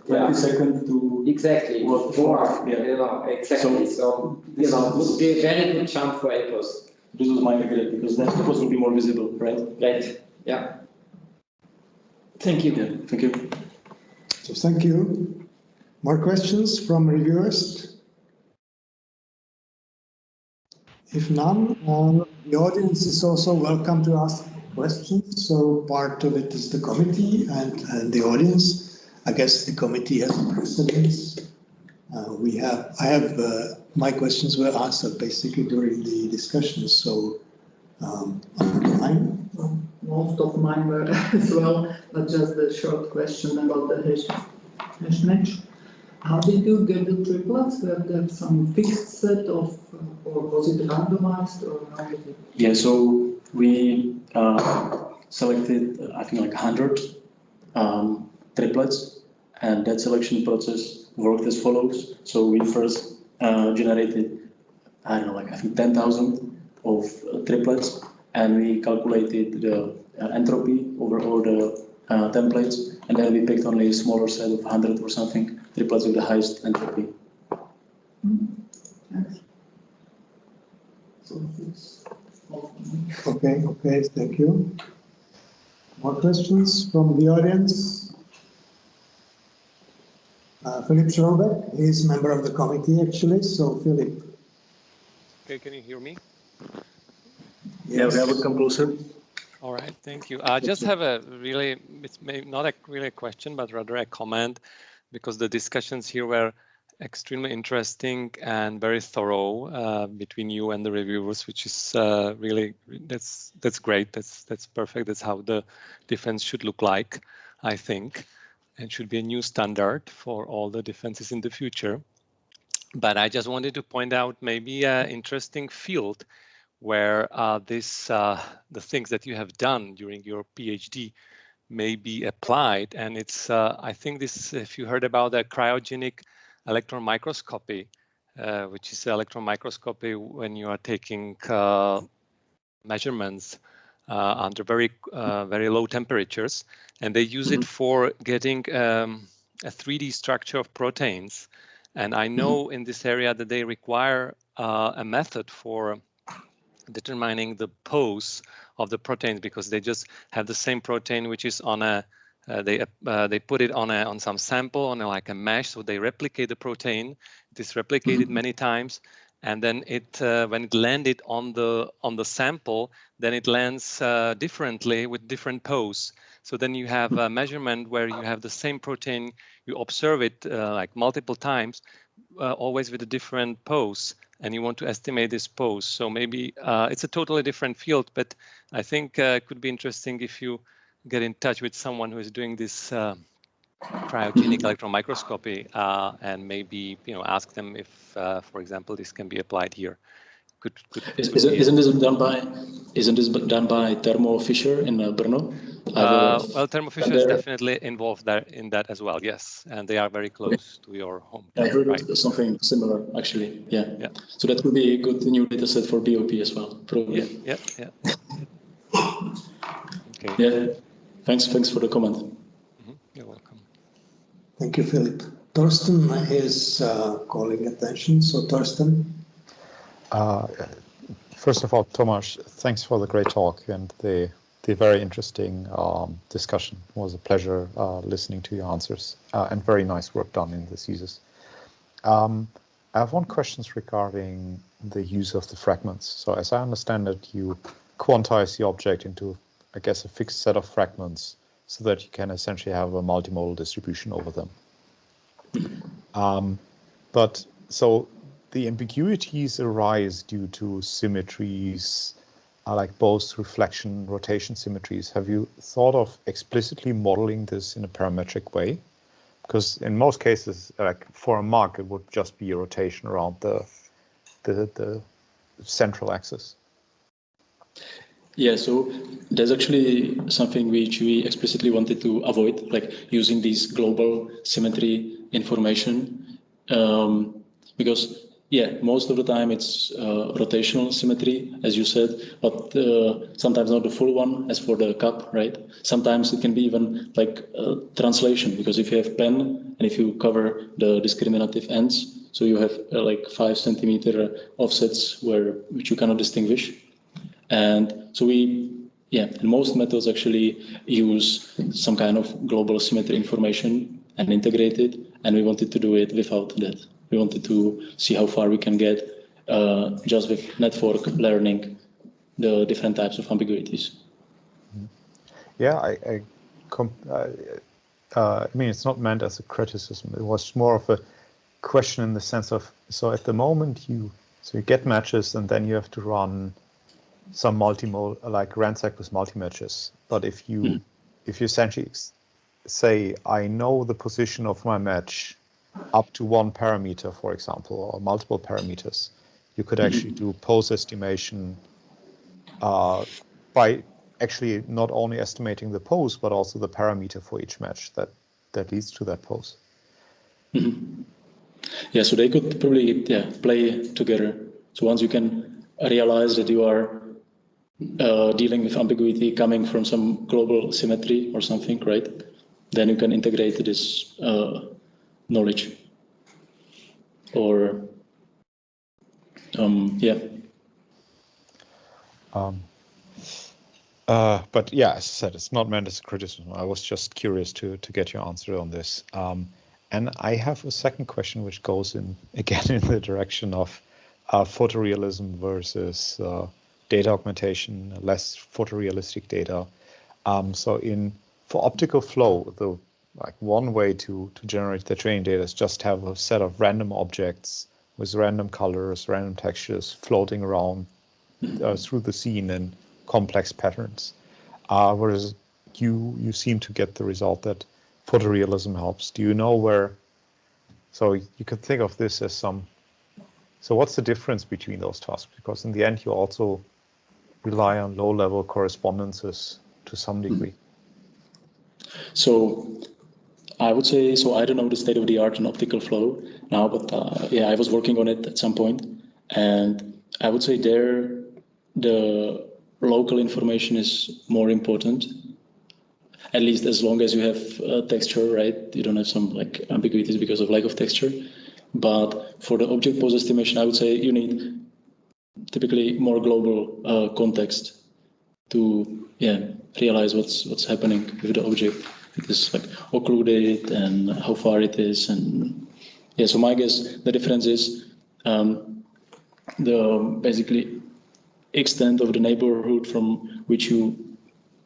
20 seconds to exactly what 4. Yeah. You know, exactly. So this would be a very good jump for apples. This was my regret, because then apples will be more visible, right? Right. Yeah. Thank you. Yeah. Thank you. So thank you. More questions from reviewers? If none, the audience is also welcome to ask questions. So part of it is the committee and the audience. I guess the committee has precedence. My questions were answered basically during the discussion. So online. Most of mine were as well, but just a short question about the hash match. How did you get the triplets? Were there some fixed set of, or was it randomized, or how did it? Yeah, so we selected, I think, like 100 triplets, and that selection process worked as follows. So we first generated, I don't know, like I think 10,000 of triplets, and we calculated the entropy over all the templates, and then we picked only a smaller set of 100 or something triplets with the highest entropy. Thanks. So it's all Okay, thank you. More questions from the audience? Philip Schrobeck, he's a member of the committee actually, so Philip. Okay, can you hear me? Yes. Yeah, we have come closer. All right, thank you. I just have a really, it's not really a question, but rather a comment, because the discussions here were extremely interesting and very thorough between you and the reviewers, which is really, that's great. That's perfect. That's how the defense should look like, I think, and should be a new standard for all the defenses in the future. But I just wanted to point out maybe an interesting field where the things that you have done during your PhD may be applied. And it's, I think this, if you heard about the cryogenic electron microscopy, which is electron microscopy when you are taking measurements under very low temperatures, and they use it for getting a 3D structure of proteins. And I know in this area that they require a method for determining the pose of the proteins, because they just have the same protein which is on a they put it on some sample on like a mesh, so they replicate the protein. It is replicated many times, and then it when it landed on the sample, then it lands differently with different pose. So then you have a measurement where you have the same protein, you observe it like multiple times, always with a different pose, and you want to estimate this pose. So maybe it's a totally different field, but I think it could be interesting if you get in touch with someone who is doing this cryogenic electron microscopy and maybe ask them if, for example, this can be applied here. Isn't this done by Thermo Fisher in Brno? Well, Thermo Fisher is definitely involved there in that as well. Yes, and they are very close to your home. I've heard something similar, actually. Yeah. So that could be a good new data set for BOP as well, probably. Yeah. Okay. Yeah, thanks for the comment. You're welcome. Thank you, Philip. Torsten is calling attention. So Torsten. First of all, Tomas, thanks for the great talk and the very interesting discussion. It was a pleasure listening to your answers and very nice work done in the thesis. I have one question regarding the use of the fragments. So as I understand it, you quantize the object into, I guess, a fixed set of fragments so that you can essentially have a multimodal distribution over them. But so the ambiguities arise due to symmetries, like both reflection, rotation symmetries. Have you thought of explicitly modeling this in a parametric way? Because in most cases, like for a mug, it would just be a rotation around the central axis. Yeah, so there's actually something which we explicitly wanted to avoid, like using these global symmetry information, because yeah, most of the time it's rotational symmetry, as you said, but sometimes not the full one, as for the cup, right? Sometimes it can be even like translation, because if you have pen and if you cover the discriminative ends, so you have like 5 centimeter offsets which you cannot distinguish. And so and most methods actually use some kind of global symmetry information and integrate it, and we wanted to do it without that. We wanted to see how far we can get just with network learning the different types of ambiguities. Yeah, I mean, it's not meant as a criticism. It was more of a question in the sense of, so at the moment you get matches and then you have to run some multimodal, like ransack with multi-matches. But if you essentially say, I know the position of my match up to one parameter, for example, or multiple parameters, you could actually do pose estimation by actually not only estimating the pose, but also the parameter for each match that leads to that pose. Yeah, so they could probably play together. So once you can realize that you are dealing with ambiguity coming from some global symmetry or something, right? Then you can integrate this knowledge. Or but yeah, as I said, it's not meant as a criticism. I was just curious to get your answer on this. And I have a second question, which goes again in the direction of photorealism versus data augmentation, less photorealistic data. So for optical flow, one way to generate the training data is just have a set of random objects with random colors, random textures floating around through the scene in complex patterns. Whereas you seem to get the result that photorealism helps. Do you know where? So you could think of this as so what's the difference between those tasks? Because in the end, you also rely on low-level correspondences to some degree. So I would say, I don't know the state of the art in optical flow now, but I was working on it at some point, and I would say there the local information is more important, at least as long as you have texture, right? You don't have some like ambiguities because of lack of texture. But for the object pose estimation, I would say you need typically more global context to realize what's happening with the object. It is like occluded and how far it is, and so my guess the difference is the basically extent of the neighborhood from which you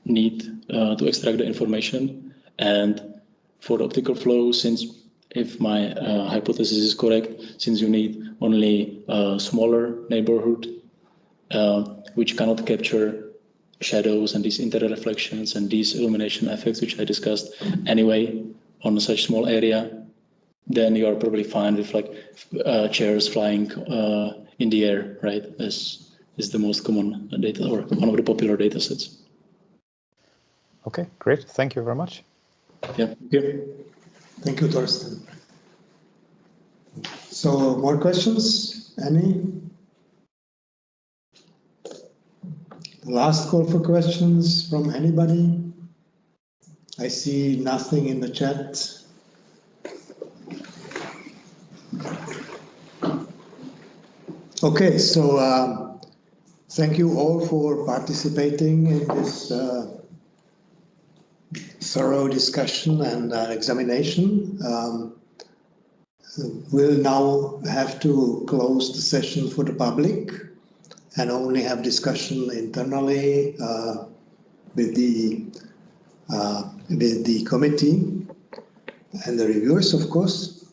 need to extract the information. And for the optical flow, since if my hypothesis is correct, since you need only a smaller neighborhood which cannot capture shadows and these interreflections and these illumination effects, which I discussed anyway on such small area, then you are probably fine with like chairs flying in the air, right? As is the most common data or one of the popular data sets. Okay, great. Thank you very much. Yeah. Thank you, Torsten. So more questions? Any? Last call for questions from anybody? I see nothing in the chat. Okay, so thank you all for participating in this thorough discussion and examination. We'll now have to close the session for the public and only have discussion internally with the committee and the reviewers, of course.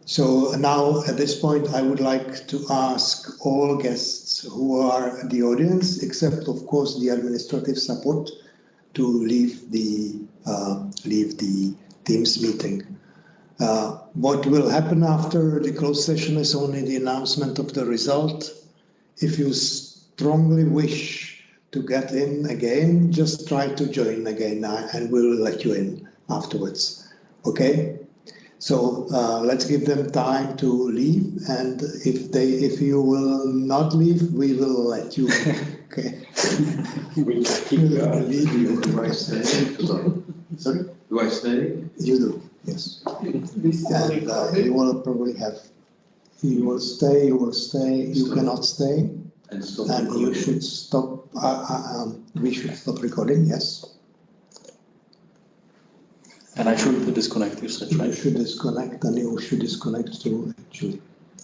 So now at this point, I would like to ask all guests who are in the audience, except of course the administrative support, to leave the Teams meeting. What will happen after the closed session is only the announcement of the result. If you strongly wish to get in again, just try to join again and we'll let you in afterwards. Okay? So let's give them time to leave, and if you will not leave, we will let you in. Okay? We keep leave. Do I stay? Sorry? Do I stay? You do, yes. And you will probably have. You will stay. You will stay. You cannot stay. And stop. And you should stop. We should stop recording. Yes. And I should disconnect, you said, right? You should disconnect, and you should disconnect too, actually.